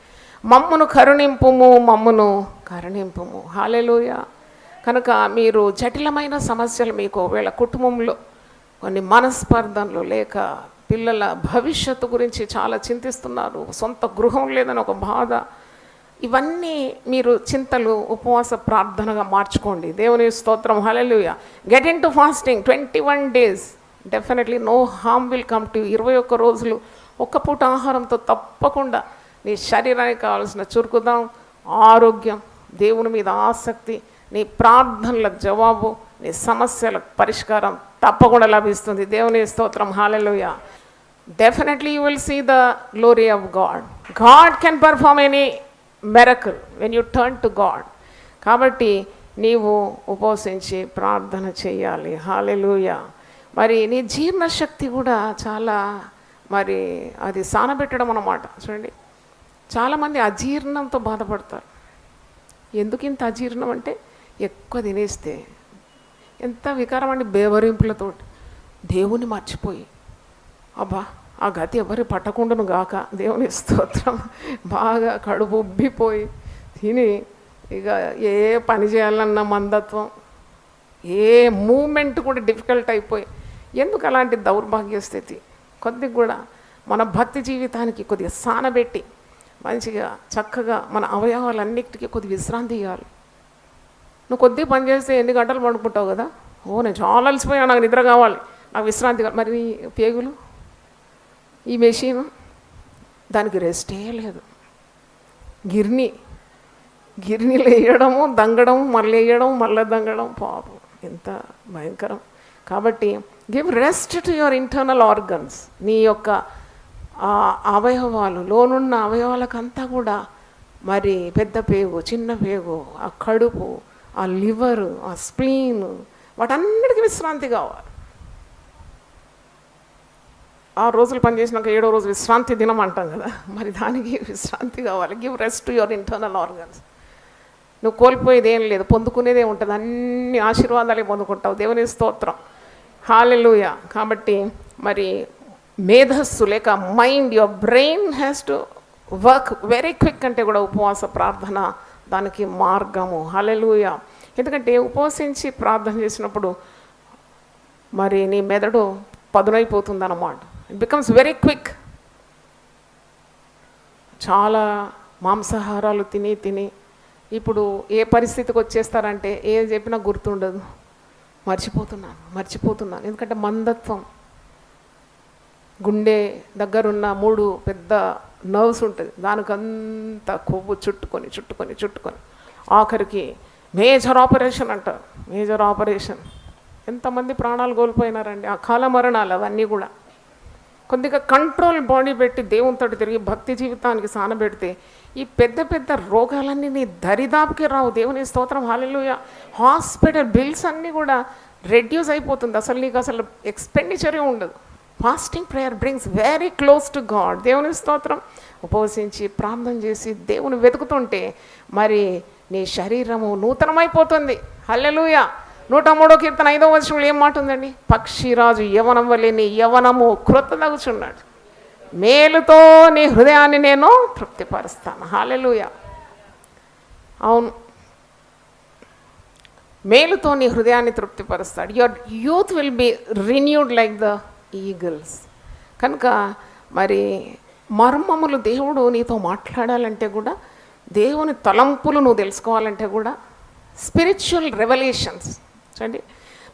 మమ్మును కరుణింపుము, మమ్మును కరుణింపుము. హల్లెలూయా. కనుక మీరు జటిలమైన సమస్యలు, మీకు ఒకవేళ కుటుంబంలో కొన్ని మనస్పర్ధలు లేక పిల్లల భవిష్యత్తు గురించి చాలా చింతిస్తున్నారు, సొంత గృహం లేదని ఒక బాధ, ఇవన్నీ మీరు చింతలు ఉపవాస ప్రార్థనగా మార్చుకోండి. దేవుని స్తోత్రం. హల్లెలూయా. Get in to fasting 21 days. Definitely no harm will come to. 21 రోజులు ఒక్క పూట ఆహారంతో తప్పకుండా నీ శరీరానికి కావాల్సిన చురుకుదనం, ఆరోగ్యం, దేవుని మీద ఆసక్తి, నీ ప్రార్థనలకు జవాబు, నీ సమస్యలకు పరిష్కారం తప్పకుండా లభిస్తుంది. దేవుని స్తోత్రం. హల్లెలూయా. Definitely you will see the glory of God. God can perform any miracle when you turn to God. కాబట్టి నీవు ఉపవసించి ప్రార్థన చేయాలి. హల్లెలూయా. మరి నీ జీర్ణశక్తి కూడా చాలా, మరి అది సానబెట్టడం అన్నమాట. చూడండి, చాలామంది అజీర్ణంతో బాధపడతారు. ఎందుకు ఇంత అజీర్ణం అంటే, ఎక్కువ తినేస్తే ఎంత వికారం అండి. బేవరింపులతోటి దేవుని మర్చిపోయి, అబ్బా ఆ గతి ఎవరి పట్టకుండాను గాక, దేవుని స్తోత్రం, బాగా కడుపు ఉబ్బిపోయి తిని ఇక ఏ పని చేయాలన్న మందత్వం, ఏ మూమెంట్ కూడా డిఫికల్ట్ అయిపోయి, ఎందుకు అలాంటి దౌర్భాగ్య స్థితి? కొద్దిగా కూడా మన భక్తి జీవితానికి కొద్దిగా సానబెట్టి మంచిగా చక్కగా మన అవయవాలన్నిటికీ కొద్ది విశ్రాంతి ఇవ్వాలి. నువ్వు కొద్దిగా పని చేస్తే ఎన్ని గంటలు పడుకుంటావు కదా, ఓ నేను చాలా అలసిపోయా, నాకు నిద్ర కావాలి, నాకు విశ్రాంతి కావాలి. మరి పేగులు, ఈ మెషిన్, దానికి రెస్టే లేదు. గిర్నీలు వేయడము, దంగడం, మళ్ళీ వేయడం, మళ్ళీ దంగడం, పాపం ఎంత భయంకరం. కాబట్టి give rest to your internal organs. నీ యొక్క అవయవాలు, లోనున్న అవయవాలకంతా కూడా, మరి పెద్ద పేగు, చిన్న పేగు, ఆ కడుపు, ఆ లివరు, ఆ స్ప్లీన్, వాటన్నిటికీ విశ్రాంతి కావాలి. 6 రోజులు పనిచేసినాక 7వ రోజు విశ్రాంతి దినం అంటాం కదా, మరి దానికి విశ్రాంతి కావాలి. Give rest to your internal organs. నువ్వు కోల్పోయేది ఏం లేదు, పొందుకునేదే ఉంటుంది. అన్ని ఆశీర్వాదాలే పొందుకుంటావు. దేవుని స్తోత్రం. హల్లెలూయా. కాబట్టి మరి మేధస్సు లేక mind, your brain has to work very quick అంటే కూడా ఉపవాస ప్రార్థన దానికి మార్గము. హల్లెలూయా. ఎందుకంటే ఉపవసించి ప్రార్థన చేసినప్పుడు మరి నీ మెదడు పదునైపోతుంది అన్నమాట. It becomes very quick. చాలా మాంసాహారాలు తిని ఇప్పుడు ఏ పరిస్థితికి వచ్చేస్తారంటే ఏది చెప్పినా గుర్తుండదు, మర్చిపోతున్నాను. ఎందుకంటే మందత్వం, గుండె దగ్గరున్న 3 పెద్ద నర్వ్స్ ఉంటుంది, దానికంతా కొవ్వు చుట్టుకొని ఆఖరికి మేజర్ ఆపరేషన్ అంటారు. Major operation. ఎంతమంది ప్రాణాలు కోల్పోయినారండి, అకాల మరణాలు అవన్నీ కూడా. కొద్దిగా కంట్రోల్ బాడీ పెట్టి దేవునితో తిరిగి భక్తి జీవితానికి సానబెడితే ఈ పెద్ద రోగాలన్నీ నీ దరిదాపుకి రావు. దేవుని స్తోత్రం. హల్లెలూయా. హాస్పిటల్ బిల్స్ అన్నీ కూడా రెడ్యూస్ అయిపోతుంది. అసలు నీకు అసలు ఎక్స్పెండిచరే ఉండదు. Fasting prayer brings very close to God. దేవుని స్తోత్రం. ఉపవసించి ప్రార్థన చేసి దేవుని వెతుకుతుంటే మరి నీ శరీరము నూతనమైపోతుంది. హల్లెలూయా. 103వ కీర్తన 5వ వచనంలో ఏం మాట ఉందండి? పక్షిరాజు యవనం వలె నీ యవనము క్రొత్తదగుచున్నాడు, మేలుతో నీ హృదయాన్ని నేను తృప్తిపరుస్తాను. హల్లెలూయా. అవును, మేలుతో నీ హృదయాన్ని తృప్తిపరుస్తాడు. Your youth will be renewed like the eagles. కనుక మరి మర్మములు దేవుడు నీతో మాట్లాడాలంటే కూడా, దేవుని తలంపులు నువ్వు తెలుసుకోవాలంటే కూడా స్పిరిచువల్ రెవల్యూషన్స్. చూడండి,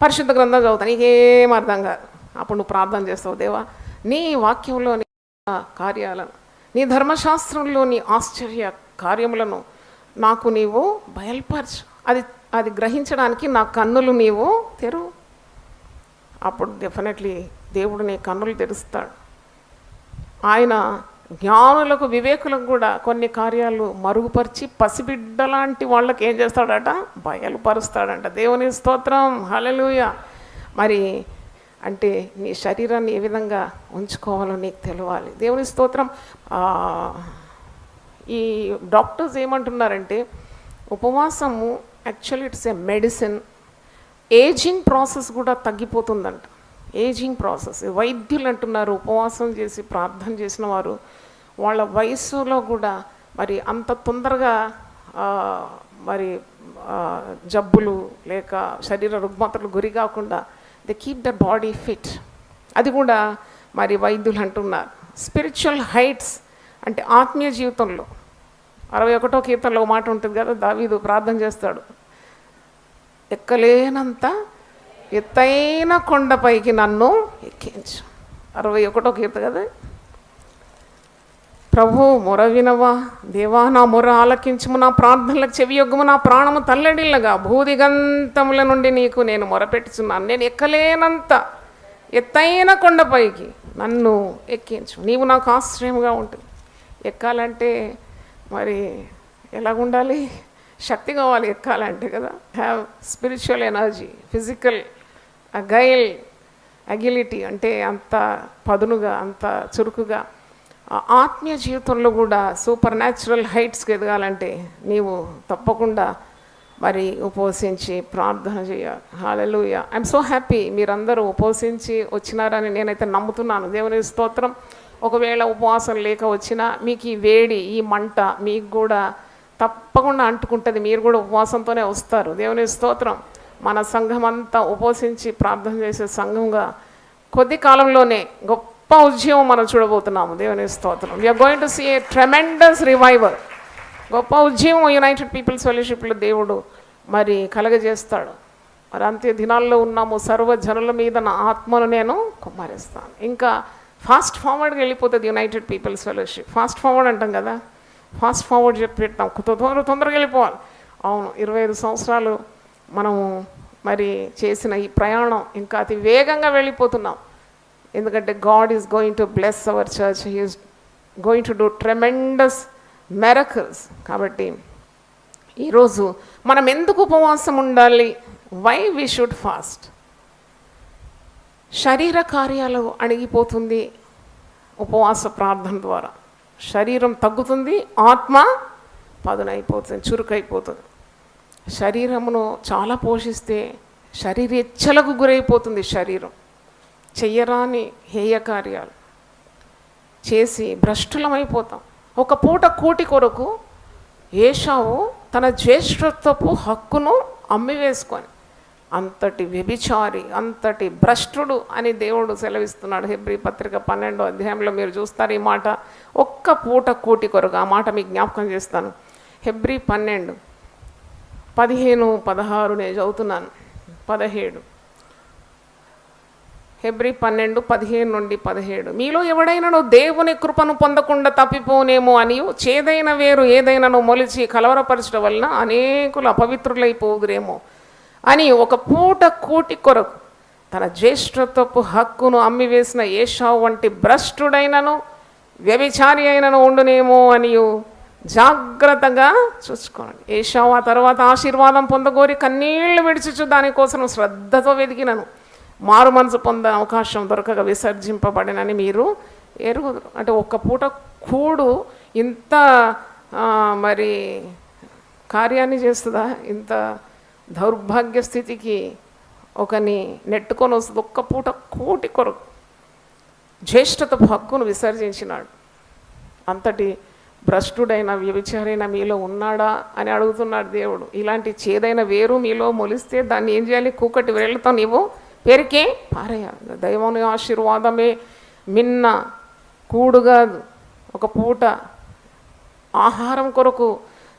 పరిశుద్ధ గ్రంథం చదువుతాను, నీకేం అర్థం కాదు. అప్పుడు నువ్వు ప్రార్థన చేస్తావు, దేవా నీ వాక్యంలోని కార్యాలను, నీ ధర్మశాస్త్రంలోని ఆశ్చర్య కార్యములను నాకు నీవు బయలుపరచు. అది గ్రహించడానికి నా కన్నులు నీవు తెరువు. అప్పుడు డెఫినెట్లీ దేవుడు నీ కన్నులు తెరుస్తాడు. ఆయన జ్ఞానులకు వివేకులకు కూడా కొన్ని కార్యాలు మరుగుపరిచి పసిబిడ్డలాంటి వాళ్ళకి ఏం చేస్తాడట, బయలుపరుస్తాడంట. దేవుని స్తోత్రం, హల్లెలూయా. మరి అంటే నీ శరీరాన్ని ఏ విధంగా ఉంచుకోవాలో నీకు తెలియాలి. దేవుని స్తోత్రం. ఈ డాక్టర్స్ ఏమంటున్నారంటే ఉపవాసము actually it's a medicine. Ageing process కూడా తగ్గిపోతుందంట. Ageing process. వైద్యులు అంటున్నారు ఉపవాసం చేసి ప్రార్థన చేసిన వారు వాళ్ళ వయస్సులో కూడా మరి అంత తొందరగా మరి జబ్బులు లేక శరీర రుగ్మతలు గురి కాకుండా they keep the body fit. అది కూడా మరి వైద్యులు అంటున్నారు. స్పిరిచువల్ హైట్స్ అంటే ఆత్మీయ జీవితంలో 61వ కీర్తనలో మాట ఉంటుంది కదా, దావీదు ప్రార్థన చేస్తాడు, ఎక్కలేనంత ఎత్తైన కొండపైకి నన్ను ఎక్కించు. 61వ కీర్తన కదా. ప్రభు మొర వినవా, దేవా నా మొర ఆలకించుము, నా ప్రార్థనలకు చెవియొగ్గుము, నా ప్రాణము తల్లడిల్లగా భూదిగంతముల నుండి నీకు నేను మొరపెట్టుచున్నాను. నేను ఎక్కలేనంత ఎత్తైన కొండపైకి నన్ను ఎక్కించు, నీవు నాకు ఆశ్రయముగా ఉంటుంది. ఎక్కాలంటే మరి ఎలాగుండాలి, శక్తి కావాలి ఎక్కాలంటే కదా. హ్యావ్ స్పిరిచువల్ ఎనర్జీ, ఫిజికల్ అగిలిటీ అంటే అంత పదునుగా అంత చురుకుగా. ఆత్మీయ జీవితంలో కూడా సూపర్ న్యాచురల్ హైట్స్కి ఎదగాలంటే నీవు తప్పకుండా మరి ఉపవసించి ప్రార్థన చేయాలి. హల్లెలూయా. ఐఎమ్ సో హ్యాపీ మీరందరూ ఉపవసించి వచ్చినారని నేనైతే నమ్ముతున్నాను. దేవుని స్తోత్రం. ఒకవేళ ఉపవాసం లేక వచ్చినా మీకు ఈ వేడి ఈ మంట మీకు కూడా తప్పకుండా అంటుకుంటుంది. మీరు కూడా ఉపవాసంతోనే వస్తారు. దేవుని స్తోత్రం. మన సంఘం అంతా ఉపవసించి ప్రార్థన చేసే సంఘంగా కొద్ది కాలంలోనే గొప్ప ఉద్యమం మనం చూడబోతున్నాము. దేవుని స్తోత్రం. We are going to see a tremendous revival. గొప్ప ఉద్యమం యునైటెడ్ పీపుల్స్ ఫెలోషిప్లో దేవుడు మరి కలగజేస్తాడు. మరి అంత్య దినాల్లో ఉన్నాము. సర్వజనుల మీద నా ఆత్మను నేను కుమ్మరిస్తాను. ఇంకా ఫాస్ట్ ఫార్వర్డ్గా వెళ్ళిపోతుంది united peoples fellowship. Fast forward అంటాం కదా, ఫాస్ట్ ఫార్వర్డ్ చెప్పి పెట్టాం, తొందరగా వెళ్ళిపోవాలి. అవును, 25 సంవత్సరాలు మనము మరి చేసిన ఈ ప్రయాణం ఇంకా అతి వేగంగా వెళ్ళిపోతున్నాం. ఎందుకంటే God is going to bless our church. He is going to do tremendous miracles. కాబట్టి ఈరోజు మనం ఎందుకు ఉపవాసం ఉండాలి, వై వీ షుడ్ ఫాస్ట్? శరీర కార్యాలు అణిగిపోతుంది ఉపవాస ప్రార్థన ద్వారా. శరీరం తగ్గుతుంది, ఆత్మ పదునైపోతుంది, చురుకైపోతుంది. శరీరమును చాలా పోషిస్తే శరీరేచ్ఛలకు గురైపోతుంది. శరీరం చెయ్యరాని హేయ కార్యాలు చేసి భ్రష్టులమైపోతాం. ఒక పూట కూటి కొరకు ఏశావు తన జ్యేష్ఠత్వపు హక్కును అమ్మివేసుకొని అంతటి వ్యభిచారి, అంతటి భ్రష్టుడు అని దేవుడు సెలవిస్తున్నాడు. హెబ్రీ పత్రిక 12వ అధ్యాయంలో మీరు చూస్తారు ఈ మాట. ఒక్క పూట కూటి కొరకు, ఆ మాట మీకు జ్ఞాపకం చేస్తాను. హెబ్రీ 12, 15, 16 నేను చదువుతున్నాను. 17 హెబ్రీ 12, 15 నుండి 17. మీలో ఎవడైనాను దేవుని కృపను పొందకుండా తప్పిపోనేమో అని చేదైన వేరు ఏదైనాను మొలిచి కలవరపరచడం వలన అనేకులు అపవిత్రులైపోదురేమో అని ఒక పూట కూటి కొరకు తన జ్యేష్ఠత్వపు హక్కును అమ్మివేసిన ఏశావు వంటి భ్రష్టుడైనను వ్యభిచారి అయినను ఉండునేమో అని జాగ్రత్తగా చూసుకోండి. ఏశావు ఆ తర్వాత ఆశీర్వాదం పొందగోరి కన్నీళ్లు విడిచుచు దానికోసం శ్రద్ధతో వెతికినను మారు మనసు పొందే అవకాశం దొరకగా విసర్జింపబడినని మీరు ఎరుగుదురు. అంటే ఒక్క పూట కూడు ఇంత మరి కార్యాన్ని చేస్తుందా? ఇంత దౌర్భాగ్య స్థితికి ఒకని నెట్టుకొని వస్తుంది. ఒక్క పూట కూటి కొరకు జ్యేష్ఠత హక్కును విసర్జించినాడు. అంతటి భ్రష్టుడైన వ్యభిచారైన మీలో ఉన్నాడా అని అడుగుతున్నాడు దేవుడు. ఇలాంటి చేదైన వేరు మీలో మొలిస్తే దాన్ని ఏం చేయాలి? కూకటి వేళ్లతో నీవు పెరికే పారేయాలి. దైవముని ఆశీర్వాదమే మిన్న కూడుగా ఒక పూట ఆహారం కొరకు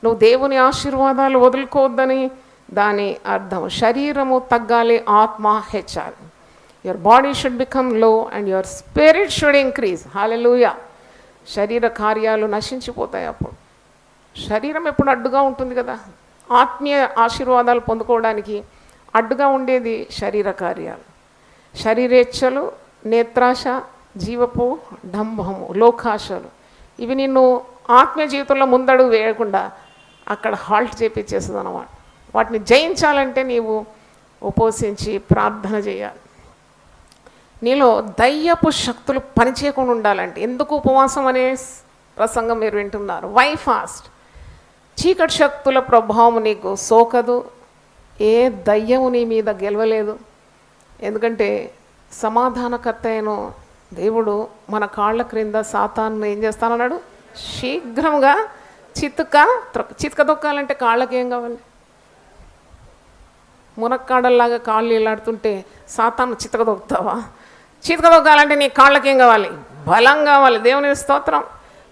నువ్వు దేవుని ఆశీర్వాదాలు వదులుకోవద్దని దాని అర్థం శరీరము తగ్గాలి, ఆత్మ హెచ్చాలి. Your body should become low and your spirit should increase. హల్లెలూయా. శరీర కార్యాలు నశించిపోతాయి. అప్పుడు శరీరం ఎప్పుడు అడ్డుగా ఉంటుంది కదా, ఆత్మీయ ఆశీర్వాదాలు పొందుకోవడానికి అడ్డుగా ఉండేది శరీర కార్యాలు. శరీరేచ్ఛలు, నేత్రాశ, జీవపు డంభము, లోకాశలు, ఇవి నిన్ను ఆత్మీయ జీవితంలో ముందడుగు వేయకుండా అక్కడ హాల్ట్ చేపించేస్తుంది అన్నమాట. వాటిని జయించాలంటే నీవు ఉపవసించి ప్రార్థన చేయాలి. నీలో దయ్యపు శక్తులు పనిచేయకుండా ఉండాలంటే, ఎందుకు ఉపవాసం అనే ప్రసంగం మీరు వింటున్నారు? Why fast? చీకటి శక్తుల ప్రభావం నీకు సోకదు, ఏ దయ్యము నీ మీద గెలవలేదు. ఎందుకంటే సమాధానకర్త అయిన దేవుడు మన కాళ్ళ క్రింద సాతాను ఏం చేస్తానన్నాడు? శీఘ్రంగా చితక దొక్కాలంటే కాళ్ళకి ఏం కావాలి? మునక్కాడల్లాగా కాళ్ళు ఇలాడుతుంటే సాతాను చితక దొక్కుతావా? చితక దొక్కాలంటే నీ కాళ్ళకేం కావాలి? బలం కావాలి. దేవుని స్తోత్రం.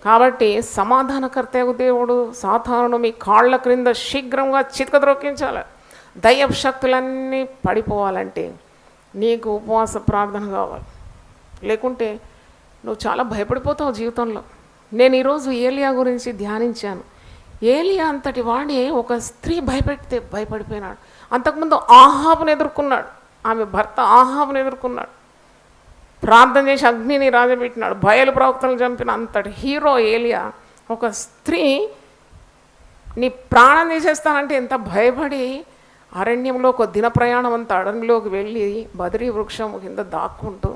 కాబట్టి సమాధానకర్తకు దేవుడు సాతానును మీ కాళ్ళ క్రింద శీఘ్రంగా చితక ద్రొక్కించాలి. దయ్యపు శక్తులన్నీ పడిపోవాలంటే నీకు ఉపవాస ప్రార్థన కావాలి. లేకుంటే నువ్వు చాలా భయపడిపోతావు జీవితంలో. నేను ఈరోజు ఏలియా గురించి ధ్యానించాను. ఏలియా అంతటి వాడే ఒక స్త్రీ భయపెడితే భయపడిపోయినాడు. అంతకుముందు ఆహాబును ఎదుర్కొన్నాడు, ఆమె భర్త ఆహాబును ఎదుర్కొన్నాడు, ప్రార్థన చేసి అగ్నిని రాజబెట్టినాడు, బయలు ప్రవక్తలు చంపిన అంతటి హీరో ఏలియా. ఒక స్త్రీ నీ ప్రాణం తీసేస్తానంటే ఎంత భయపడి అరణ్యంలో ఒక దిన ప్రయాణం అంతా అడవిలోకి వెళ్ళి బదరీ వృక్షం కింద దాక్కుంటూ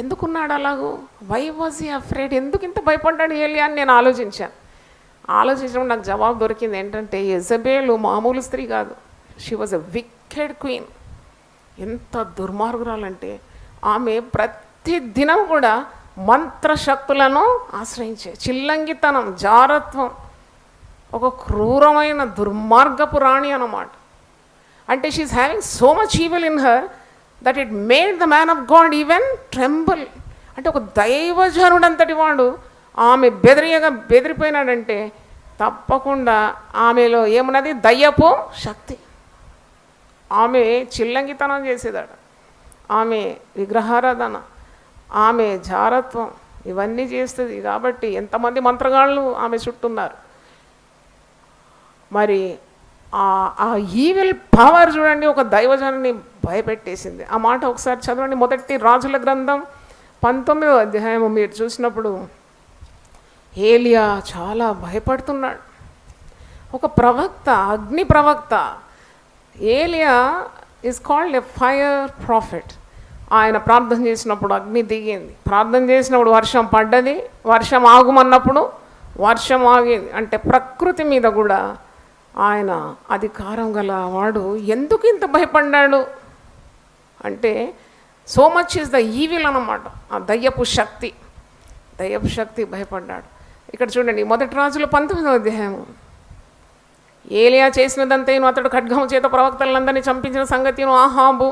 ఎందుకున్నాడు అలాగూ? Why was he afraid? ఎందుకు ఇంత భయపడ్డాడు ఏలియా అని నేను ఆలోచించినప్పుడు నాకు జవాబు దొరికింది. ఏంటంటే యెజబేలు మామూలు స్త్రీ కాదు. She was a విక్కెడ్ queen. ఎంత దుర్మార్గురాలంటే ఆమె ప్రతి దినం కూడా మంత్రశక్తులను ఆశ్రయించే చిల్లంగితనం, జారత్వం, ఒక క్రూరమైన దుర్మార్గపు రాణి అన్నమాట. అంటే she is having so much evil in her that it made the man of God even tremble. అంటే ఒక దైవజనుడు అంతటి వాడు ఆమె బెదిరిపోయినాడంటే తప్పకుండా ఆమెలో ఏమున్నది? దయ్యపు శక్తి. ఆమె చిల్లంగితనం చేసేదాడ, ఆమె విగ్రహారాధన, ఆమె జారత్వం, ఇవన్నీ చేస్తుంది. కాబట్టి ఎంతమంది మంత్రగాళ్ళు ఆమె చుట్టూన్నారు. మరి ఆ ఈవిల్ పవర్ చూడండి, ఒక దైవజనాన్ని భయపెట్టేసింది. ఆ మాట ఒకసారి చదవండి. మొదటి రాజుల గ్రంథం 19వ అధ్యాయం మీరు చూసినప్పుడు ఏలియా చాలా భయపడుతున్నాడు. ఒక ప్రవక్త, అగ్ని ప్రవక్త. ఏలియా is called a fire profit. ఆయన ప్రార్థన చేసినప్పుడు అగ్ని దిగింది, ప్రార్థన చేసినప్పుడు వర్షం పడ్డది, వర్షం ఆగుమన్నప్పుడు వర్షం ఆగింది. అంటే ప్రకృతి మీద కూడా ఆయన అధికారం గల వాడు. ఎందుకు ఇంత భయపడ్డాడు అంటే so much is the evil అన్నమాట. ఆ దయ్యపు శక్తి భయపడ్డాడు. ఇక్కడ చూడండి, మొదటి రాజుల 19వ అధ్యాయం. ఏలియా చేసినదంతేను అతడు ఖడ్గము చేత ప్రవక్తలందరినీ చంపించిన సంగతిను ఆహాబు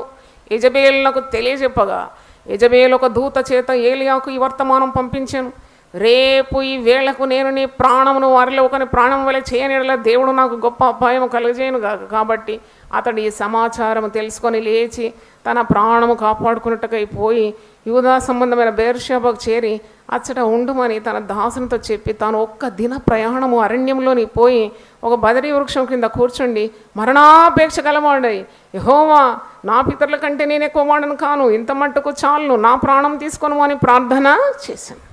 యెజబేలునకు తెలియజెప్పగా, యెజబేలు ఒక దూత చేత ఏలియాకు ఈ వర్తమానం పంపించాను. రేపు ఈ వేళకు నేను నీ ప్రాణమును వారిలో ఒకని ప్రాణం వల్ల చేయనిలా దేవుడు నాకు గొప్ప అపాయం కలుగజేయను కాక. కాబట్టి అతడు ఈ సమాచారం తెలుసుకొని లేచి తన ప్రాణము కాపాడుకున్నట్టుకై పోయి యూదా సంబంధమైన బెర్షెబాకు చేరి అచ్చట ఉండుమని తన దాసునితో చెప్పి తాను ఒక్క దిన ప్రయాణము అరణ్యంలోని పోయి ఒక బదరీ వృక్షం కింద కూర్చుండి మరణాపేక్ష గలవాడై, యెహోవా, నా పితరుల కంటే నేను ఎక్కువ వాడను కాను, ఇంత మట్టుకు చాలును, నా ప్రాణం తీసుకొను అని ప్రార్థన చేశాను.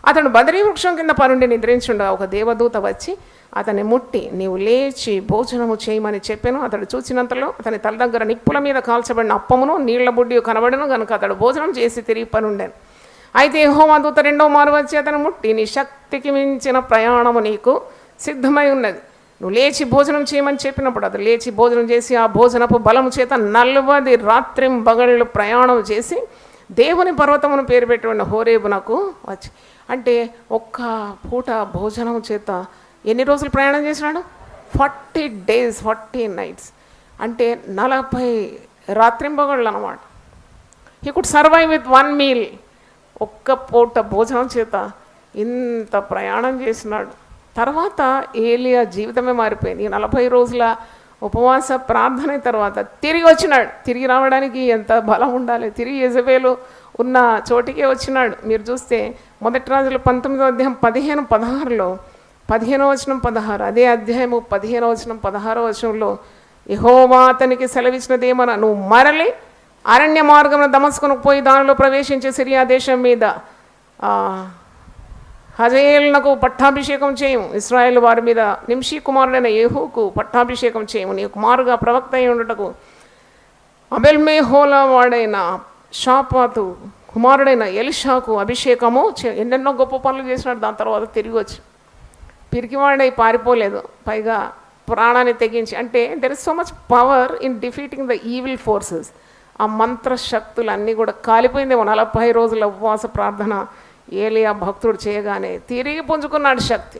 అతడు బదరీ వృక్షం కింద పరుండి నిద్రించుండగా ఒక దేవదూత వచ్చి అతన్ని ముట్టి, నీవు లేచి భోజనము చేయమని చెప్పాను. అతడు చూచినంతలో అతని తల దగ్గర నిప్పుల మీద కాల్చబడిన అప్పమును నీళ్ల బుడ్డి కనబడను కనుక అతడు భోజనం చేసి తిరిగి పనుండాను. అయితే యెహోవా దూత రెండో మారు వచ్చి అతను ముట్టి, నీ శక్తికి మించిన ప్రయాణము నీకు సిద్ధమై ఉన్నది, నువ్వు లేచి భోజనం చేయమని చెప్పినప్పుడు అతడు లేచి భోజనం చేసి ఆ భోజనపు బలము చేత 40 రాత్రింబగళ్ళు ప్రయాణం చేసి దేవుని పర్వతమును పేరు పెట్టి హోరేబునకు వచ్చి. అంటే ఒక్క పూట భోజనం చేత ఎన్ని రోజులు ప్రయాణం చేసినాడు? 40 days 40 nights. అంటే 40 రాత్రింబగళ్ళు అన్నమాట. He could survive with 1 meal. ఒక్క పూట భోజనం చేత ఇంత ప్రయాణం చేసినాడు. తర్వాత ఏలియా జీవితమే మారిపోయింది. 40 రోజుల ఉపవాస ప్రార్థన తర్వాత తిరిగి వచ్చినాడు. తిరిగి రావడానికి ఎంత బలం ఉండాలి. తిరిగి యెజబేలు ఉన్న చోటికే వచ్చినాడు. మీరు చూస్తే 1 రాజులు 19వ అధ్యాయం 15-16లో 15వ వచనం 16, అదే అధ్యాయము 15వ వచనం 16వ వచనంలో యెహోవా అతనికి సెలవిచ్చినదేమన్నా, నువ్వు మరలి అరణ్య మార్గమున దమస్కునకు పోయి దానిలో ప్రవేశించే సిరియా దేశం మీద హజయేలునకు పట్టాభిషేకం చేయము, ఇశ్రాయేలు వారి మీద నింషీ కుమారుడైన యెహూకు పట్టాభిషేకం చేయము, నీ కుమారుగా ప్రవక్త అయి ఉండుటకు అబెల్మేహోలా వాడైన షాపాతు కుమారుడైన ఎలిషాకు అభిషేకము ఎన్నెన్నో గొప్ప పనులు చేసినాడు. దాని తర్వాత తిరిగి వచ్చి పిరికివాడై పారిపోలేదు, పైగా ప్రాణాన్ని తెగించి. అంటే there is so much power in defeating the evil forces. ఆ మంత్ర శక్తులన్నీ కూడా కాలిపోయిందేమో 40 రోజుల ఉపవాస ప్రార్థన ఏలియా భక్తుడు చేయగానే తిరిగి పుంజుకున్నాడు శక్తి.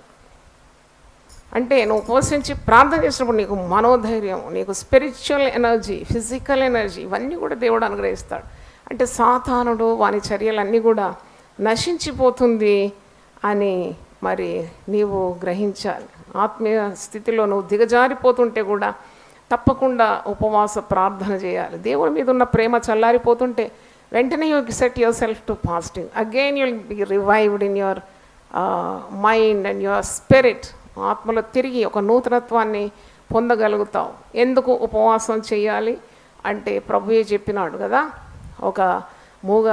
అంటే నువ్వు ఉపవసించి ప్రార్థన చేసినప్పుడు నీకు మనోధైర్యం, నీకు స్పిరిచువల్ ఎనర్జీ, ఫిజికల్ ఎనర్జీ ఇవన్నీ కూడా దేవుడు అనుగ్రహిస్తాడు. అంటే సాతానుడు వాని చర్యలన్నీ కూడా నశించిపోతుంది అని మరి నీవు గ్రహించాలి. ఆత్మీయ స్థితిలో నువ్వు దిగజారిపోతుంటే కూడా తప్పకుండా ఉపవాస ప్రార్థన చేయాలి. దేవుని మీద ఉన్న ప్రేమ చల్లారిపోతుంటే వెంటనే you set your self to fasting. Again you'll be revived in your mind and your spirit. ఆత్మలో తిరిగి ఒక నూతనత్వాన్ని పొందగలుగుతావు. ఎందుకు ఉపవాసం చేయాలి అంటే ప్రభువే చెప్పినాడు కదా, ఒక మూగ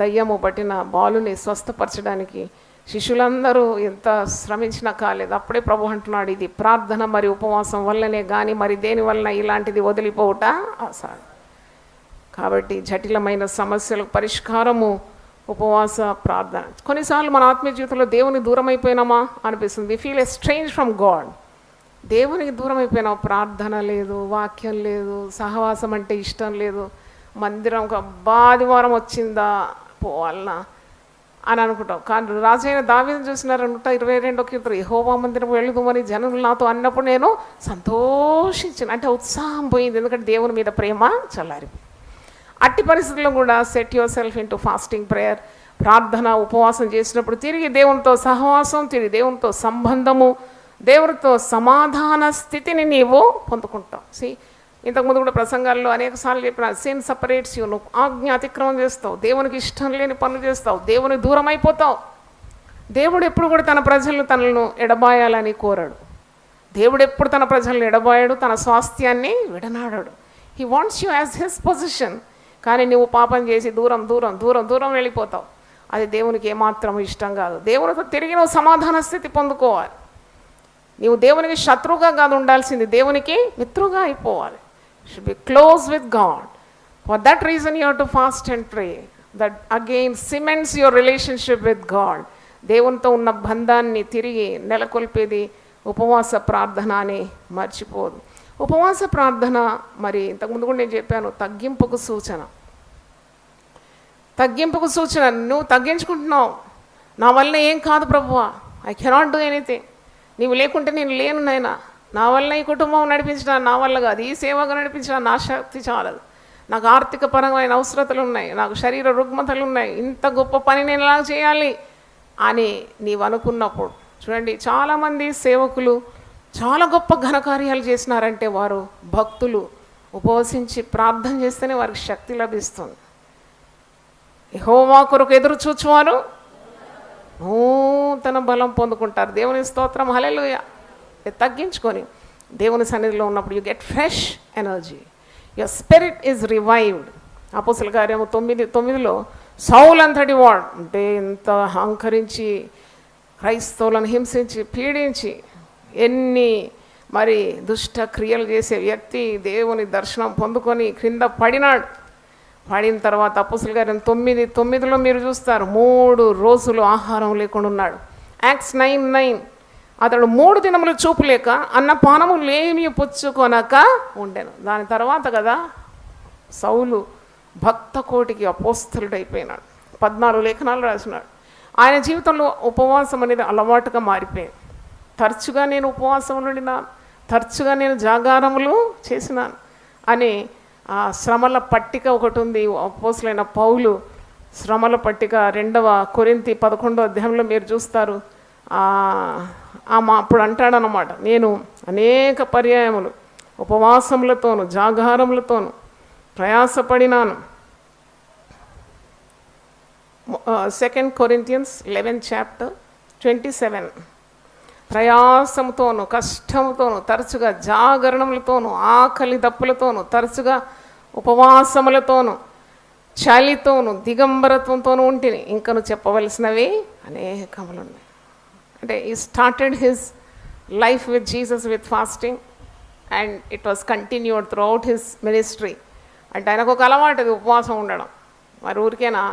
దయ్యము పట్టిన బాలుని స్వస్థపరచడానికి శిష్యులందరూ ఎంత శ్రమించినా కాలేదు. అప్పుడే ప్రభు అంటున్నాడు, ఇది ప్రార్థన మరి ఉపవాసం వల్లనే కానీ మరి దేని వలన ఇలాంటిది వదిలిపోవుట అసాధ్యం. కాబట్టి జటిలమైన సమస్యలకు పరిష్కారము ఉపవాస ప్రార్థన. కొన్నిసార్లు మన ఆత్మీయ జీవితంలో దేవునికి దూరం అయిపోయినామా అనిపిస్తుంది. We feel estranged from God. దేవునికి దూరం అయిపోయినావు, ప్రార్థన లేదు, వాక్యం లేదు, సహవాసం అంటే ఇష్టం లేదు, మందిరం ఒక ఆదివారం వచ్చిందా పోవాలనా అని అనుకుంటాం. కానీ రాజైన దావీదును చూసినారు 122వ కీర్తన, యెహోవా మందిరం వెళుదుమని జనులు నాతో అన్నప్పుడు నేను సంతోషించాను. అంటే ఉత్సాహం పోయింది, ఎందుకంటే దేవుని మీద ప్రేమ చల్లారిపోయింది. అట్టి పరిస్థితుల్లో కూడా set your self into fasting prayer. ప్రార్థన ఉపవాసం చేసినప్పుడు తిరిగి దేవునితో సహవాసం, తిరిగి దేవునితో సంబంధము, దేవునితో సమాధాన స్థితిని నీవు పొందుకుంటావు. ఇంతకుముందు కూడా ప్రసంగాల్లో అనేకసార్లు చెప్పిన, సిన్ సపరేట్స్ యూ. నువ్వు ఆజ్ఞ అతిక్రమం చేస్తావు, దేవునికి ఇష్టం లేని పనులు చేస్తావు, దేవునికి దూరం అయిపోతావు. దేవుడు ఎప్పుడు కూడా తన ప్రజలను తనను ఎడబాయాలని కోరాడు. దేవుడు ఎప్పుడు తన ప్రజలను ఎడబాయాడు, తన స్వాస్థ్యాన్ని విడనాడాడు. He wants you as his position. కానీ నువ్వు పాపం చేసి దూరం దూరం దూరం దూరం వెళ్ళిపోతావు. అది దేవునికి ఏమాత్రం ఇష్టం కాదు. దేవునితో తిరిగి నువ్వు సమాధాన స్థితి పొందుకోవాలి. నీవు దేవునికి శత్రువుగా కాదు ఉండాల్సింది, దేవునికి మిత్రుగా అయిపోవాలి. Should be close with God. For that reason you have to fast and pray. That again cements your relationship with God. దేవునితో ఉన్న బంధాన్ని తిరిగి నెలకొల్పేది ఉపవాస ప్రార్థన అని మర్చిపోదు. ఉపవాస ప్రార్థన మరి ఇంతకుముందు కూడా నేను చెప్పాను, తగ్గింపుకు సూచన. తగ్గింపుకు సూచన. నువ్వు తగ్గించుకుంటున్నావు, నా వల్ల ఏం కాదు ప్రభువా, ఐ కెనాట్ డూ ఎనీథింగ్, నీవు లేకుంటే నేను లేను నాయనా, నా వల్ల ఈ కుటుంబం నడిపించిన నా వల్ల కాదు, ఈ సేవగా నడిపించిన నా శక్తి చాలదు, నాకు ఆర్థిక పరమైన అవసరతలు ఉన్నాయి, నాకు శరీర రుగ్మతలు ఉన్నాయి, ఇంత గొప్ప పని నేను ఎలా చేయాలి అని నీవు అనుకున్నప్పుడు, చూడండి చాలామంది సేవకులు చాలా గొప్ప ఘనకార్యాలు చేసినారంటే వారు భక్తులు ఉపవసించి ప్రార్థన చేస్తేనే వారికి శక్తి లభిస్తుంది. యెహోవా కొరకు ఎదురు చూచువారు నూతన బలం పొందుకుంటారు. దేవుని స్తోత్రం, హల్లెలూయా. తగ్గించుకొని దేవుని సన్నిధిలో ఉన్నప్పుడు you get fresh energy, your spirit is revived. అపోస్తల కార్యము 9:9 సౌలు అంతటి వాడు అంటే ఎంత అహంకరించి క్రైస్తవులను హింసించి పీడించి ఎన్ని మరి దుష్ట క్రియలు చేసే వ్యక్తి దేవుని దర్శనం పొందుకొని క్రింద పడినాడు. పడిన తర్వాత అపోస్తల కార్యం 9:9 మీరు చూస్తారు 3 రోజులు ఆహారం లేకుండా ఉన్నాడు. యాక్ట్స్ 9:9 అతడు 3 దినములు చూపు లేక అన్నపానములు ఏమీ పుచ్చుకొనక ఉండెను. దాని తర్వాత కదా సౌలు భక్త కోటికి అపోస్తలుడైపోయినాడు. 14 లేఖనాలు రాసినాడు. ఆయన జీవితంలో ఉపవాసం అనేది అలవాటుగా మారిపోయింది. తరచుగా నేను ఉపవాసం నుండినా, తరచుగా నేను జాగారములు చేసినాను అని ఆ శ్రమల పట్టిక ఒకటి ఉంది. అపోస్తలుడైన పౌలు శ్రమల పట్టిక 2వ కొరింథీ 11వ అధ్యాయంలో మీరు చూస్తారు. అప్పుడు అంటాడనమాట, నేను అనేక పర్యాయములు ఉపవాసములతోను జాగారములతోను ప్రయాసపడినాను. 2 Corinthians 11:27. ప్రయాసంతోను కష్టంతోను తరచుగా జాగరణములతోను ఆకలి దప్పులతోను తరచుగా ఉపవాసములతోను చలితోను దిగంబరత్వంతోను ఉంటిని. ఇంకను చెప్పవలసినవి అనేకములున్నాయి. అంటే ఈ started his life with Jesus with fasting and it was continued through out his ministry. అంటే ఆయనకు ఒక అలవాటు అది ఉపవాసం ఉండడం. మరి ఊరికేనా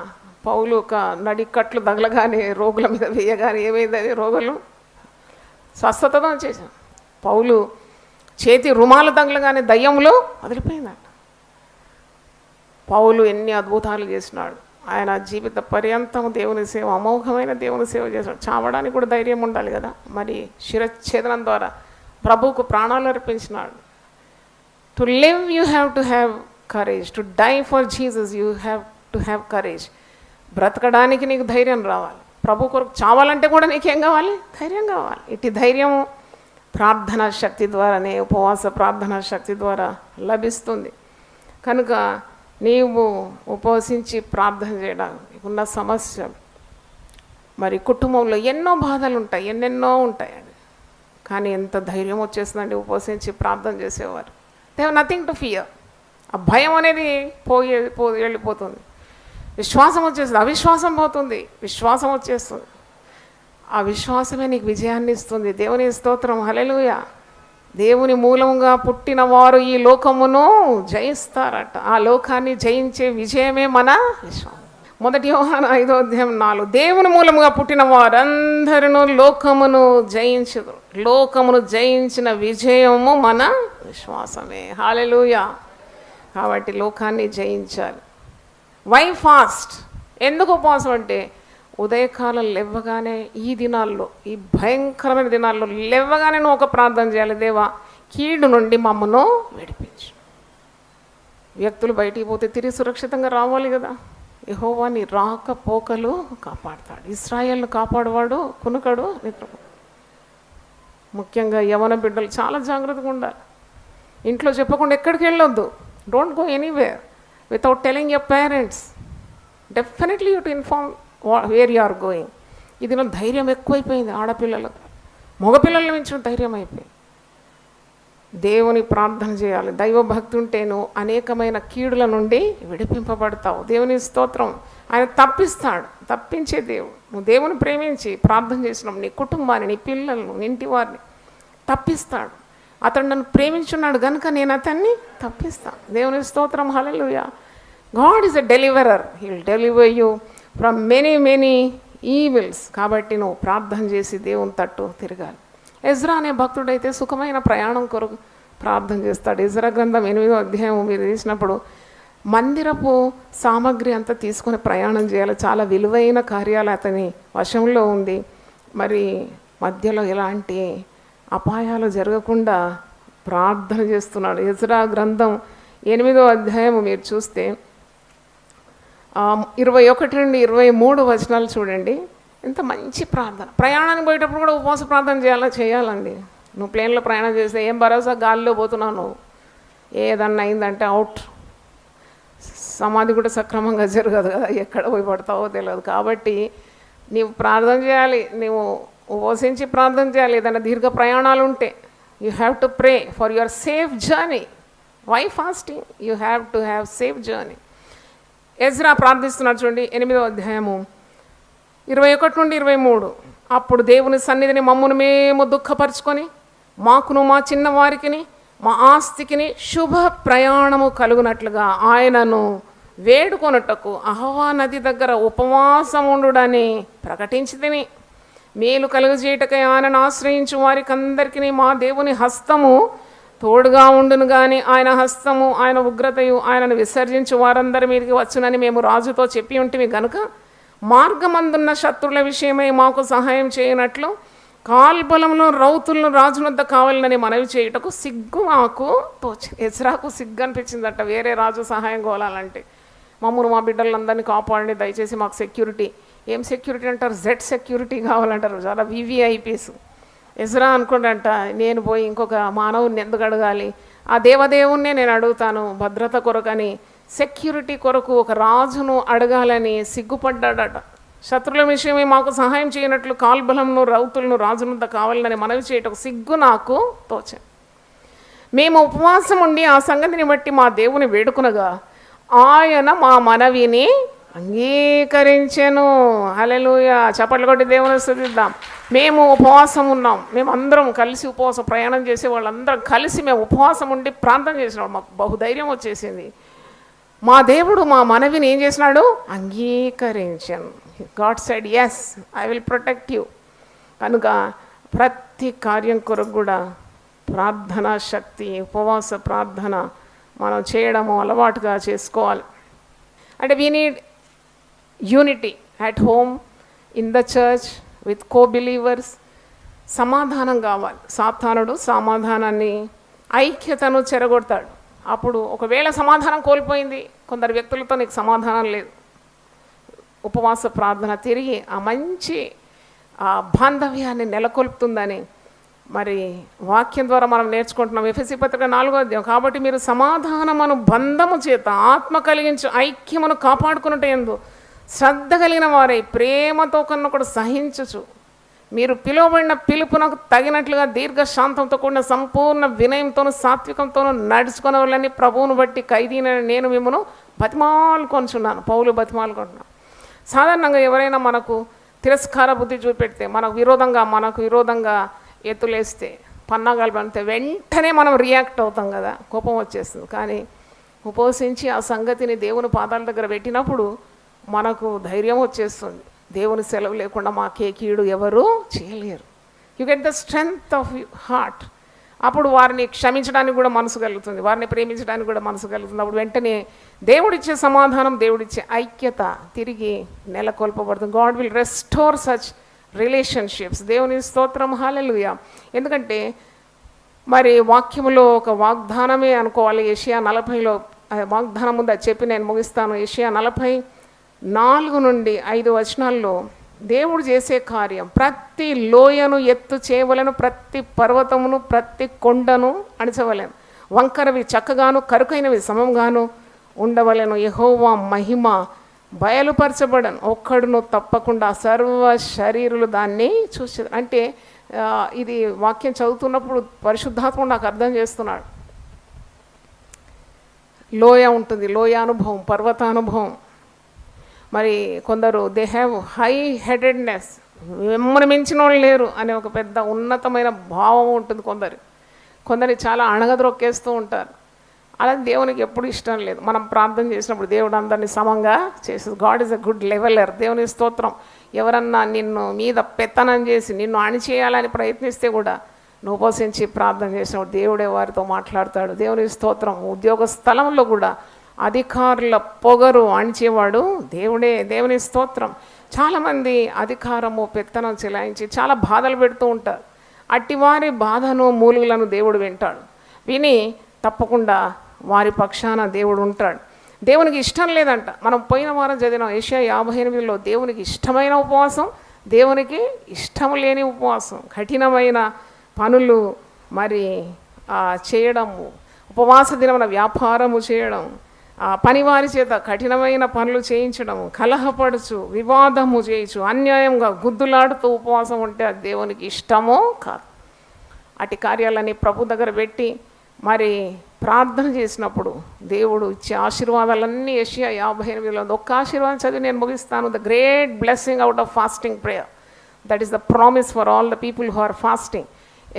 పౌలు ఒక నడికట్లు తగలగానే రోగుల మీద వేయగానే ఏమైంది అది రోగులు స్వస్థతతో చేశాం. పౌలు చేతి రుమాలు తగలగానే దయ్యంలో వదిలిపోయిందంట. పౌలు ఎన్ని అద్భుతాలు చేసినాడు. ఆయన జీవిత పర్యంతం దేవుని సేవ, అమోఘమైన దేవుని సేవ చేశాడు. చావడానికి కూడా ధైర్యం ఉండాలి కదా. మరి శిరచ్ఛేదనం ద్వారా ప్రభువుకు ప్రాణాలు అర్పించినాడు. To live you have to have courage. To die for Jesus you have to have courage. బ్రతకడానికి నీకు ధైర్యం రావాలి. ప్రభు కొరకు చావాలంటే కూడా నీకేం కావాలి? ధైర్యం కావాలి. ఇటు ధైర్యము ప్రార్థనా శక్తి ద్వారానే, ఉపవాస ప్రార్థనా శక్తి ద్వారా లభిస్తుంది. కనుక నీవు ఉపవసించి ప్రార్థన చేయడానికి ఉన్న సమస్యలు, మరి కుటుంబంలో ఎన్నో బాధలు ఉంటాయి, ఎన్నెన్నో ఉంటాయి. కానీ ఎంత ధైర్యం వచ్చేస్తుందండి ఉపవసించి ప్రార్థన చేసేవారు. They have nothing to fear. ఆ భయం అనేది వెళ్ళిపోతుంది. విశ్వాసం వచ్చేస్తుంది, అవిశ్వాసం పోతుంది, విశ్వాసం వచ్చేస్తుంది. ఆ విశ్వాసమే నీకు విజయాన్ని ఇస్తుంది. దేవుని స్తోత్రం, హల్లెలూయా. దేవుని మూలంగా పుట్టిన వారు ఈ లోకమును జయిస్తారట. ఆ లోకాన్ని జయించే విజయమే మన విశ్వాసం. 1 యోహాను 5:4. దేవుని మూలముగా పుట్టిన వారందరూ లోకమును జయించదు. లోకమును జయించిన విజయము మన విశ్వాసమే. హల్లెలూయా. కాబట్టి లోకాన్ని జయించాలి. Why fast? ఎందుకు ఉపవాసం అంటే ఉదయకాలం లేవగానే, ఈ దినాల్లో, ఈ భయంకరమైన దినాల్లో లేవగానే నువ్వు ఒక ప్రార్థన చేయాలి. దేవా, కీడు నుండి మమ్మను విడిపించు. వ్యక్తులు బయటికి పోతే తిరిగి సురక్షితంగా రావాలి కదా. యెహోవా నీ రాకపోకలు కాపాడుతాడు. ఇశ్రాయేలును కాపాడువాడు కునుకడు నిద్ర. ముఖ్యంగా యవన బిడ్డలు చాలా జాగ్రత్తగా ఉండాలి. ఇంట్లో చెప్పకుండా ఎక్కడికి వెళ్ళొద్దు. Don't go anywhere without telling your parents. Definitely you to inform where you are going. ఇది నా ధైర్యం ఎక్కువైపోయింది ఆడపిల్లలకు, మగపిల్లల మించిన ధైర్యం అయిపోయింది. దేవుని ప్రార్థన చేయాలి. దైవభక్తి ఉంటేను అనేకమైన కీడుల నుండి విడిపింపబడతావు. దేవుని స్తోత్రం. ఆయన తప్పిస్తాడు, తప్పించే దేవుడు. నువ్వు దేవుని ప్రేమించి ప్రార్థన చేసినావు, నీ కుటుంబాన్ని, నీ పిల్లలను, నీ ఇంటి వారిని తప్పిస్తాడు. అతడు నన్ను ప్రేమించున్నాడు కనుక నేను అతన్ని తప్పిస్తాను. దేవుని స్తోత్రం, హల్లెలూయా. God is a deliverer. He will deliver you from many evils. కాబట్టి నువ్వు ప్రార్థన చేసి దేవుని తట్టు తిరగాలి. ఎజ్రా అనే భక్తుడైతే సుఖమైన ప్రయాణం కొరకు ప్రార్థన చేస్తాడు. ఎజ్రా గ్రంథం 8వ అధ్యాయం మీరు తీసినప్పుడు మందిరపు సామగ్రి అంతా తీసుకొని ప్రయాణం చేయాలి. చాలా విలువైన కార్యాలు అతని వశంలో ఉంది. మరి మధ్యలో ఎలాంటి అపాయాలు జరగకుండా ప్రార్థన చేస్తున్నాడు. ఎజ్రా గ్రంథం 8వ అధ్యాయం మీరు చూస్తే 21 నుండి 23 వచనాలు చూడండి. ఎంత మంచి ప్రార్థన. ప్రయాణానికి పోయేటప్పుడు కూడా ఉపవాస ప్రార్థన చేయాలండి. నువ్వు ప్లేన్లో ప్రయాణం చేస్తే ఏం భరోసా, గాలిలో పోతున్నావు నువ్వు. ఏదన్నా అయిందంటే అవుట్. సమాధి కూడా సక్రమంగా జరగదు కదా, ఎక్కడ పోయి పడతావో తెలియదు. కాబట్టి నీవు ప్రార్థన చేయాలి, నీవు ఉపవసించి ప్రార్థన చేయాలి. ఏదైనా దీర్ఘ ప్రయాణాలు ఉంటే you have to pray for your safe journey. Why fasting? You have to have safe journey. Ezra ప్రార్థిస్తున్నాడు చూడండి, 8వ అధ్యాయము 21 నుండి 23. అప్పుడు దేవుని సన్నిధిని మమ్మును మేము దుఃఖపరుచుకొని మాకును మా చిన్నవారికిని మా ఆస్తికిని శుభ ప్రయాణము కలుగునట్లుగా ఆయనను వేడుకొనుటకు అహవా నది దగ్గర ఉపవాసముండుడని ప్రకటించి తిని మేలు కలుగజేయటకై ఆయనను ఆశ్రయించు వారికి అందరికీ మా దేవుని హస్తము తోడుగా ఉండును గాని ఆయన హస్తము, ఆయన ఉగ్రతయు ఆయనను విసర్జించు వారందరి మీదకి వచ్చునని మేము రాజుతో చెప్పి ఉంటిమి గనుక మార్గమందున్న శత్రుల విషయమై మాకు సహాయం చేయనట్లు కాల్బలంలో రౌతులను రాజునొద్ద కావాలని మనవి చేయుటకు సిగ్గు మాకు తోచింది. ఎజ్రాకు సిగ్గు అనిపించిందట వేరే రాజు సహాయం కోవాలంటే. మమ్మల్ని మా బిడ్డలందరినీ కాపాడండి దయచేసి, మాకు సెక్యూరిటీ. ఏం సెక్యూరిటీ అంటారు? జెడ్ సెక్యూరిటీ కావాలంటారు, చాలా వివిఐపీస్. ఎజ్రా అనుకుంటంట నేను పోయి ఇంకొక మానవుని ఎందుకు అడగాలి, ఆ దేవదేవుణ్ణే నేను అడుగుతాను భద్రత కొరకని, సెక్యూరిటీ కొరకు ఒక రాజును అడగాలని సిగ్గుపడ్డాడట. శత్రుల విషయమే మాకు సహాయం చేయనట్లు కాల్బలంను రౌతులను రాజునంత కావాలని మనవి చేయటం సిగ్గు నాకు తోచే. మేము ఉపవాసం ఉండి ఆ సంగతిని బట్టి మా దేవుని వేడుకునగా ఆయన మా మనవిని అంగీకరించెను. హల్లెలూయా, చప్పట్లు కొట్టి దేవుని స్తుతిద్దాం. మేము ఉపవాసం ఉన్నాం, మేము అందరం కలిసి ఉపవాసం ప్రయాణం చేసే వాళ్ళందరం కలిసి మేము ఉపవాసం ఉండి ప్రార్థన చేసినాం. మాకు బహుధైర్యం వచ్చేసింది. మా దేవుడు మా మనవిని ఏం చేసినాడు? అంగీకరించాను. God said yes, I will protect you. కనుక ప్రతి కార్యం కొరకు కూడా ప్రార్థనా శక్తి, ఉపవాస ప్రార్థన మనం చేయడము అలవాటుగా చేసుకోవాలి. అంటే we need unity at home, in the church, with co believers. సమాధానం కావాలి. సాతానుడు సమాధానాన్ని, ఐక్యతను చెరగొడతాడు. అప్పుడు ఒకవేళ సమాధానం కోల్పోయింది, కొందరు వ్యక్తులతో నీకు సమాధానం లేదు, ఉపవాస ప్రార్థన తిరిగి ఆ మంచి బాంధవ్యాన్ని నెలకొల్పుతుందని మరి వాక్యం ద్వారా మనం నేర్చుకుంటున్నాం. ఎఫెసీ పత్రిక 4వ అధ్యాయం. కాబట్టి మీరు సమాధానమును బంధము చేత ఆత్మ కలిగించు ఐక్యమును కాపాడుకున్నట్టు ఎందు శ్రద్ధ కలిగిన వారై ప్రేమతో కన్నొకడు సహించుచు మీరు పిలువబడిన పిలుపునకు తగినట్లుగా దీర్ఘశాంతంతో కూడిన సంపూర్ణ వినయంతోనూ సాత్వికంతోనూ నడుచుకునే వాళ్ళని ప్రభువును బట్టి ఖైదీన నేను మిమ్మను బతిమాలుకొంచున్నాను. పౌలు బతిమాలుకుంటున్నాను. సాధారణంగా ఎవరైనా మనకు తిరస్కార బుద్ధి చూపెడితే, మనకు విరోధంగా ఎత్తులేస్తే, పన్నాగాలు పడితే వెంటనే మనం రియాక్ట్ అవుతాం కదా, కోపం వచ్చేస్తుంది. కానీ ఉపవసించి ఆ సంగతిని దేవుని పాదాల దగ్గర పెట్టినప్పుడు మనకు ధైర్యం వచ్చేస్తుంది. దేవుని సెలవు లేకుండా మాకే కీడు ఎవరు చేయలేరు. You get the strength of heart. అప్పుడు వారిని క్షమించడానికి కూడా మనసు కలుగుతుంది, వారిని ప్రేమించడానికి కూడా మనసు కలుగుతుంది. అప్పుడు వెంటనే దేవుడిచ్చే సమాధానం, దేవుడిచ్చే ఐక్యత తిరిగి నెలకొల్పబడుతుంది. God will restore such relationships. దేవుని స్తోత్రం, హల్లెలూయా. ఎందుకంటే మరి వాక్యములో ఒక వాగ్దానమే అనుకోవాలి. యెషయా 40లో వాగ్దానం ఉంది, అది చెప్పి నేను ముగిస్తాను. యెషయా 44 నుండి 5 వచనాల్లో దేవుడు చేసే కార్యం, ప్రతి లోయను ఎత్తు చేయవలను, ప్రతి పర్వతమును ప్రతి కొండను అణిచవలను, వంకరవి చక్కగాను కరుకైనవి సమంగాను ఉండవలను. యెహోవా మహిమ బయలుపరచబడను, ఒక్కడును తప్పకుండా సర్వ శరీరులు దాన్ని చూసేది. అంటే ఇది వాక్యం చదువుతున్నప్పుడు పరిశుద్ధాత్మ నాకు అర్థం చేస్తున్నాడు. లోయ ఉంటుంది, లోయ అనుభవం, పర్వతానుభవం. మరి కొందరు దే హ్యావ్ హై హెడెడ్నెస్, మిమ్మల్ని మించిన వాళ్ళు లేరు అనే ఒక పెద్ద ఉన్నతమైన భావం ఉంటుంది కొందరి చాలా అణగద్రొక్కేస్తూ ఉంటారు. అలా దేవునికి ఎప్పుడు ఇష్టం లేదు. మనం ప్రార్థన చేసినప్పుడు దేవుడు అందరినీ సమంగా చేసేది. God is a good leveller. దేవుని స్తోత్రం. ఎవరన్నా నిన్ను మీద పెత్తనం చేసి నిన్ను అణిచేయాలని ప్రయత్నిస్తే కూడా నువ్వు ఉపవసించి ప్రార్థన చేసినప్పుడు దేవుడే వారితో మాట్లాడతాడు. దేవుని స్తోత్రం. ఉద్యోగ స్థలంలో కూడా అధికారుల పొగరు అణిచేవాడు దేవుడే. దేవుని స్తోత్రం. చాలామంది అధికారము పెత్తనం చెలాయించి చాలా బాధలు పెడుతూ ఉంటారు. అట్టివారి బాధను మూలుగులను దేవుడు వింటాడు. విని తప్పకుండా వారి పక్షాన దేవుడు ఉంటాడు. దేవునికి ఇష్టం లేదంట. మనం పోయిన వారం చదివిన యెషయా 58లో దేవునికి ఇష్టమైన ఉపవాసం, దేవునికి ఇష్టం లేని ఉపవాసం, కఠినమైన పనులు మరి చేయడము, ఉపవాస దినమున వ్యాపారము చేయడం, పనివారి చేత కఠినమైన పనులు చేయించడము, కలహపడుచు వివాదము చేయొచ్చు, అన్యాయంగా గుద్దులాడుతూ ఉపవాసం ఉంటే అది దేవునికి ఇష్టమో కాదు. అటు కార్యాలని ప్రభు దగ్గర పెట్టి మరి ప్రార్థన చేసినప్పుడు దేవుడు ఇచ్చే ఆశీర్వాదాలన్నీ యెషయా 58లో ఒక్క ఆశీర్వాదం చదివి నేను ముగిస్తాను. The great blessing out of fasting prayer, that is the promise for all the people who are fasting.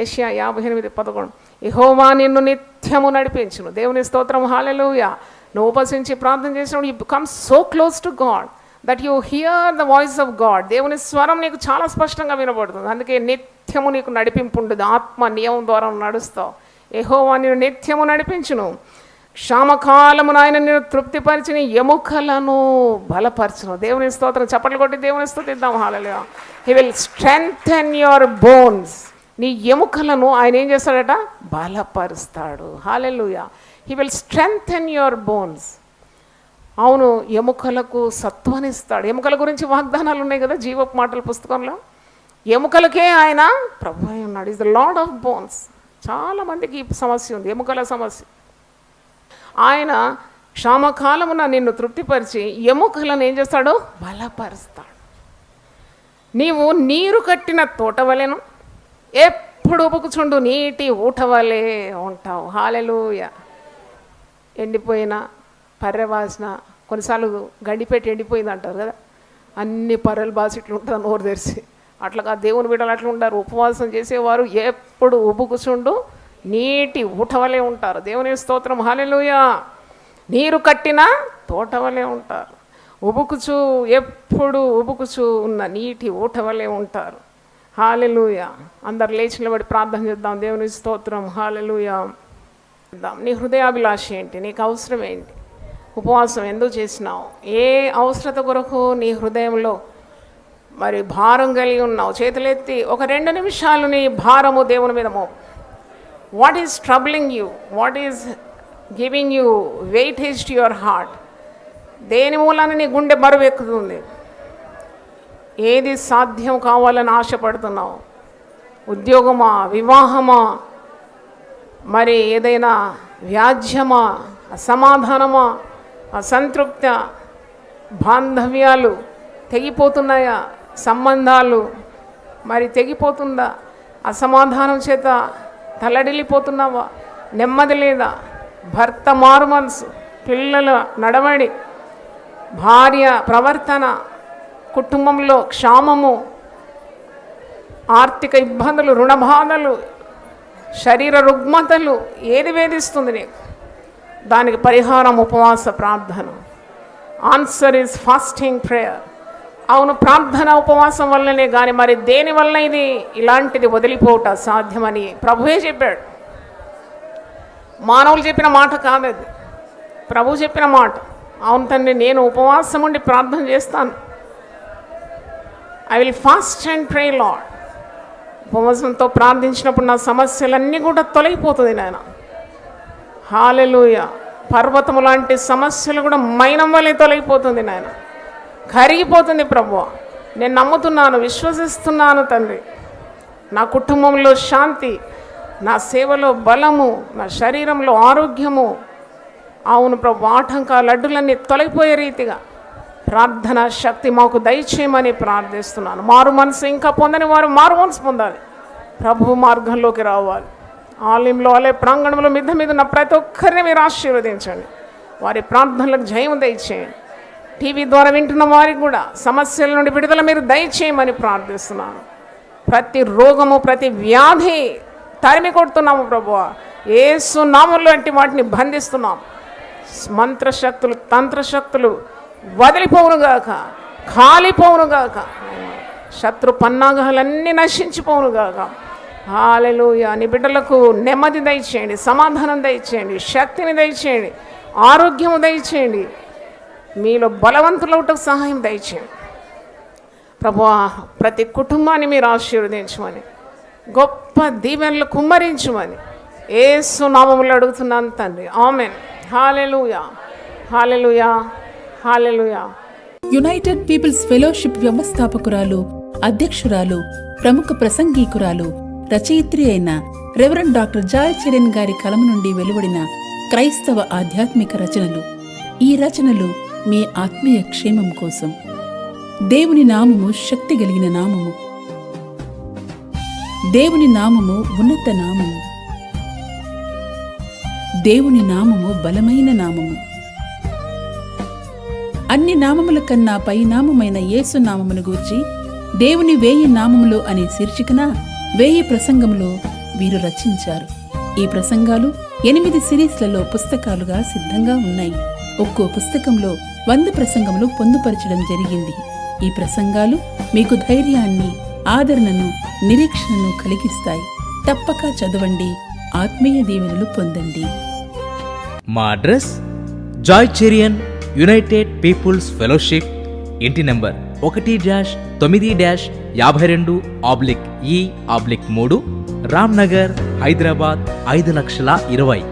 యెషయా 58:11 యెహోవా నిన్ను నిత్యము నడిపించును. దేవుని స్తోత్రం, హల్లెలూయా. నువ్వు ఉపవసించి ప్రార్థన చేసినప్పుడు you become so close to God that you here the voice of God. దేవుని స్వరం నీకు చాలా స్పష్టంగా వినబడుతుంది. అందుకే నిత్యము నీకు నడిపింపు ఉంటుంది. ఆత్మ నియమం ద్వారా నడుస్తావు. యెహోవా నిన్ను నిత్యము నడిపించును. క్షామకాలమున ఆయన నిన్ను తృప్తిపరిచిన ఎముకలను బలపరచును. దేవుని స్తోత్రం. చప్పట్లు కొట్టి దేవుని స్తుతిద్దాం. హల్లెలూయా. He will strengthen your bones. నీ ఎముకలను ఆయన ఏం చేస్తాడట? బలపరుస్తాడు. హల్లెలూయా. He will strengthen your bones. అవును, ఎముకలకు సత్వాన్నిస్తాడు. ఎముకల గురించి వాగ్దానాలు ఉన్నాయి కదా జీవపు మాటల పుస్తకంలో. ఎముకలకే ఆయన ప్రభు అయి ఉన్నాడు. Is the lord of bones. చాలామందికి ఈ సమస్య ఉంది, ఎముకల సమస్య. ఆయన క్షామకాలమున నిన్ను తృప్తిపరిచి ఎముకలను ఏం చేస్తాడు? బలపరుస్తాడు. నీవు నీరు కట్టిన తోట వలెను, ఎప్పుడు ఉబుకుచుండు నీటి ఊట వలె ఉంటావు. హల్లెలూయా. ఎండిపోయిన పర్రెవాసిన, కొన్నిసార్లు గండిపెట్టి ఎండిపోయింది అంటారు కదా, అన్ని పర్రెలు బాసి ఇట్లా ఉంటుంది నోరు తెరిచి. అట్లా దేవుని బిడ్డలు అట్లా ఉంటారు. ఉపవాసం చేసేవారు ఎప్పుడు ఉబుకుచుండు నీటి ఊట వలె ఉంటారు. దేవుని స్తోత్రం. హల్లెలూయా. నీరు కట్టిన తోట వలె ఉంటారు. ఎప్పుడు ఉబుకుచు ఉన్న నీటి ఊట వలె ఉంటారు. హల్లెలూయా. అందరు లేచి నిలబడి ప్రార్థన చేద్దాం. దేవుని స్తోత్రం. హల్లెలూయా. నీ హృదయాభిలాష ఏంటి? నీకు అవసరం ఏంటి? ఉపవాసం ఎందుకు చేసినావు? ఏ అవసరత కొరకు నీ హృదయంలో మరి భారం కలిగి ఉన్నావు? చేతులెత్తి ఒక 2 నిమిషాలు నీ భారము దేవుని మీద మోపు. What is troubling you? What is giving you weightage to your heart? దేని మూలాన నీ గుండె బరువు ఎక్కుతుంది? ఏది సాధ్యం కావాలని ఆశపడుతున్నావు? ఉద్యోగమా, వివాహమా, మరి ఏదైనా వ్యాజ్యమా, అసమాధానమా, అసంతృప్త, బాంధవ్యాలు తెగిపోతున్నాయా? సంబంధాలు మరి తెగిపోతుందా? అసమాధానం చేత తల్లడిల్లిపోతున్నావా? నెమ్మది లేదా? భర్త మారు మనసు, పిల్లల నడవడి, భార్య ప్రవర్తన, కుటుంబంలో క్షామము, ఆర్థిక ఇబ్బందులు, రుణ బాధలు, శరీర రుగ్మతలు, ఏది వేధిస్తుంది నీకు? దానికి పరిహారం ఉపవాస ప్రార్థన. Answer is fasting prayer. అవును, ప్రార్థన ఉపవాసం వల్లనే కానీ మరి దేని వల్ల ఇది ఇలాంటిది వదిలిపోవట సాధ్యమని ప్రభువే చెప్పాడు. మానవులు చెప్పిన మాట కాదది, ప్రభు చెప్పిన మాట. అవును తండ్రి, నేను ఉపవాసం ఉండి ప్రార్థన చేస్తాను. I will fast and pray Lord. ఉపవాసంతో ప్రార్థించినప్పుడు నా సమస్యలన్నీ కూడా తొలగిపోతుంది నాయన. హల్లెలూయా. పర్వతము లాంటి సమస్యలు కూడా మైనం వల్లే తొలగిపోతుంది నాయన, కరిగిపోతుంది ప్రభువా. నేను నమ్ముతున్నాను, విశ్వసిస్తున్నాను తండ్రి. నా కుటుంబంలో శాంతి, నా సేవలో బలము, నా శరీరంలో ఆరోగ్యము, అవును ప్రభు, ఆటంకాలు అడ్డులన్నీ తొలగిపోయే రీతిగా ప్రార్థన శక్తి మాకు దయచేయమని ప్రార్థిస్తున్నాను. మారు మనసు ఇంకా పొందని వారు మారు మనసు పొందాలి, ప్రభు మార్గంలోకి రావాలి. ఆలయంలో ఆలయ ప్రాంగణంలో మిద్ద మీద ఉన్న ప్రతి ఒక్కరిని మీరు ఆశీర్వదించండి. వారి ప్రార్థనలకు జయం దయచేయండి. టీవీ ద్వారా వింటున్న వారికి కూడా సమస్యల నుండి విడుదల మీరు దయచేయమని ప్రార్థిస్తున్నాను. ప్రతి రోగము, ప్రతి వ్యాధి తరిమి కొడుతున్నాము ప్రభువా. యేసు నామములో వంటి వాటిని బంధిస్తున్నాం. మంత్రశక్తులు, తంత్రశక్తులు వదిలిపోవునుగాక, కాలిపోవునుగాక, శత్రు పన్నాగాలన్నీ నశించిపోవునుగాక. హల్లెలూయా. నీ బిడ్డలకు నెమ్మది దయచేయండి, సమాధానం దయచేయండి, శక్తిని దయచేయండి, ఆరోగ్యము దయచేయండి, మీలో బలవంతులవుటకు సహాయం దయచేయండి ప్రభువా. ప్రతి కుటుంబాన్ని మీరు ఆశీర్వదించమని, గొప్ప దీవెనలు కుమ్మరించమని యేసు నామములో అడుగుతున్నాను తండ్రి. ఆమేన్. హల్లెలూయా. హల్లెలూయా. హల్లెలూయా. యునైటెడ్ పీపుల్స్ ఫెలోషిప్ వ్యవస్థాపకురాలు, అధ్యక్షురాలు, ప్రముఖ ప్రసంగీకురాలు, రచయిత్రి అయిన రెవరెండ్ డాక్టర్ జాయ్ చెరియన్ గారి కలం నుండి వెలువడిన క్రైస్తవ ఆధ్యాత్మిక రచనలు. ఈ రచనలు మీ ఆత్మీయ క్షేమం కోసం. దేవుని నామము శక్తి కలిగిన నామము. దేవుని నామము ఉన్నత నామము. దేవుని నామము బలమైన నామము. అన్ని నామముల కన్నా పై నామమైన యేసు నామమును గూర్చి దేవుని 1000 నామములు అనే శీర్షికన 1000 ప్రసంగములు వీరు రచించారు. ఈ ప్రసంగాలు 8 సిరీస్లలో పుస్తకాలుగా సిద్ధంగా ఉన్నాయి. ఒక్కో పుస్తకంలో 100 ప్రసంగములు పొందుపరచడం జరిగింది. ఈ ప్రసంగాలు మీకు ధైర్యాన్ని, ఆదరణను, నిరీక్షణను కలిగిస్తాయి. తప్పక చదవండి, ఆత్మీయ దీవెనలు పొందండి. మా address Joy Cherian united peoples fellowship, ఇంటి నంబర్ 1-9-52/E/3, రామ్ నగర్, హైదరాబాద్ 5,20,000.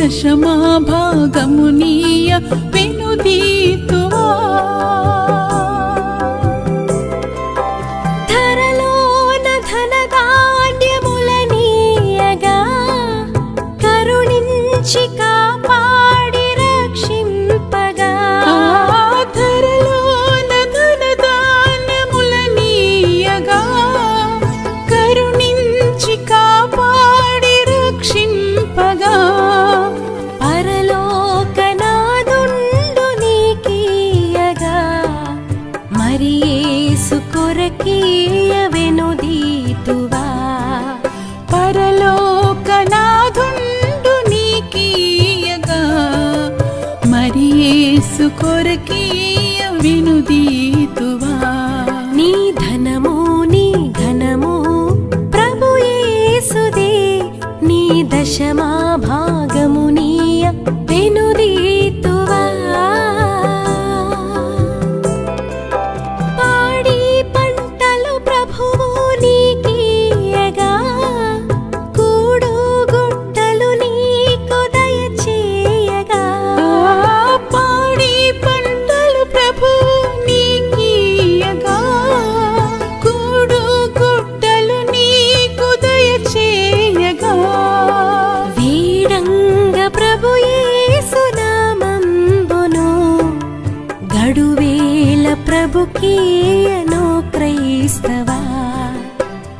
దశమా భాగమునీయ వెనుదీతువా ధరలోన ధనధాన్యములనీయగా కరుణించి కాపాడి రక్షింపగా ధరలోన ధనధాన్యములనీయగా కరుణించి కాపాడి రక్షింపగా పరలోకనాదుండు నీకీయగా మరి యేసు కొరకీయ వెనుదీతువా పరలోకనాథుండు నీకీయగా మరి యేసు కొరకీయ వినుదీతువా నీ ధనము నీ ఘనము ప్రభు యేసుదే నీ దశమా భాగమునీయ వెనుదీతువా పాడి పంటలు ప్రభువు నీకీయగా కూడు గుట్టలు నీకు దయచేయగా పాడి పంటలు ప్రభు నీకీయగా కూడు గుట్టలు నీకు దయచేయగా వీడంగ ప్రభు యేసు నామంబును గడువేల ప్రభుకీయను క్రైస్తవా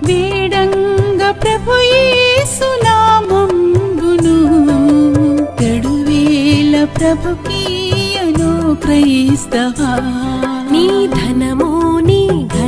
వేడంగ ప్రభు యేసు నామంబును గడువేల ప్రభుకీయను క్రైస్తవా నీ ధనము నీ ఘనము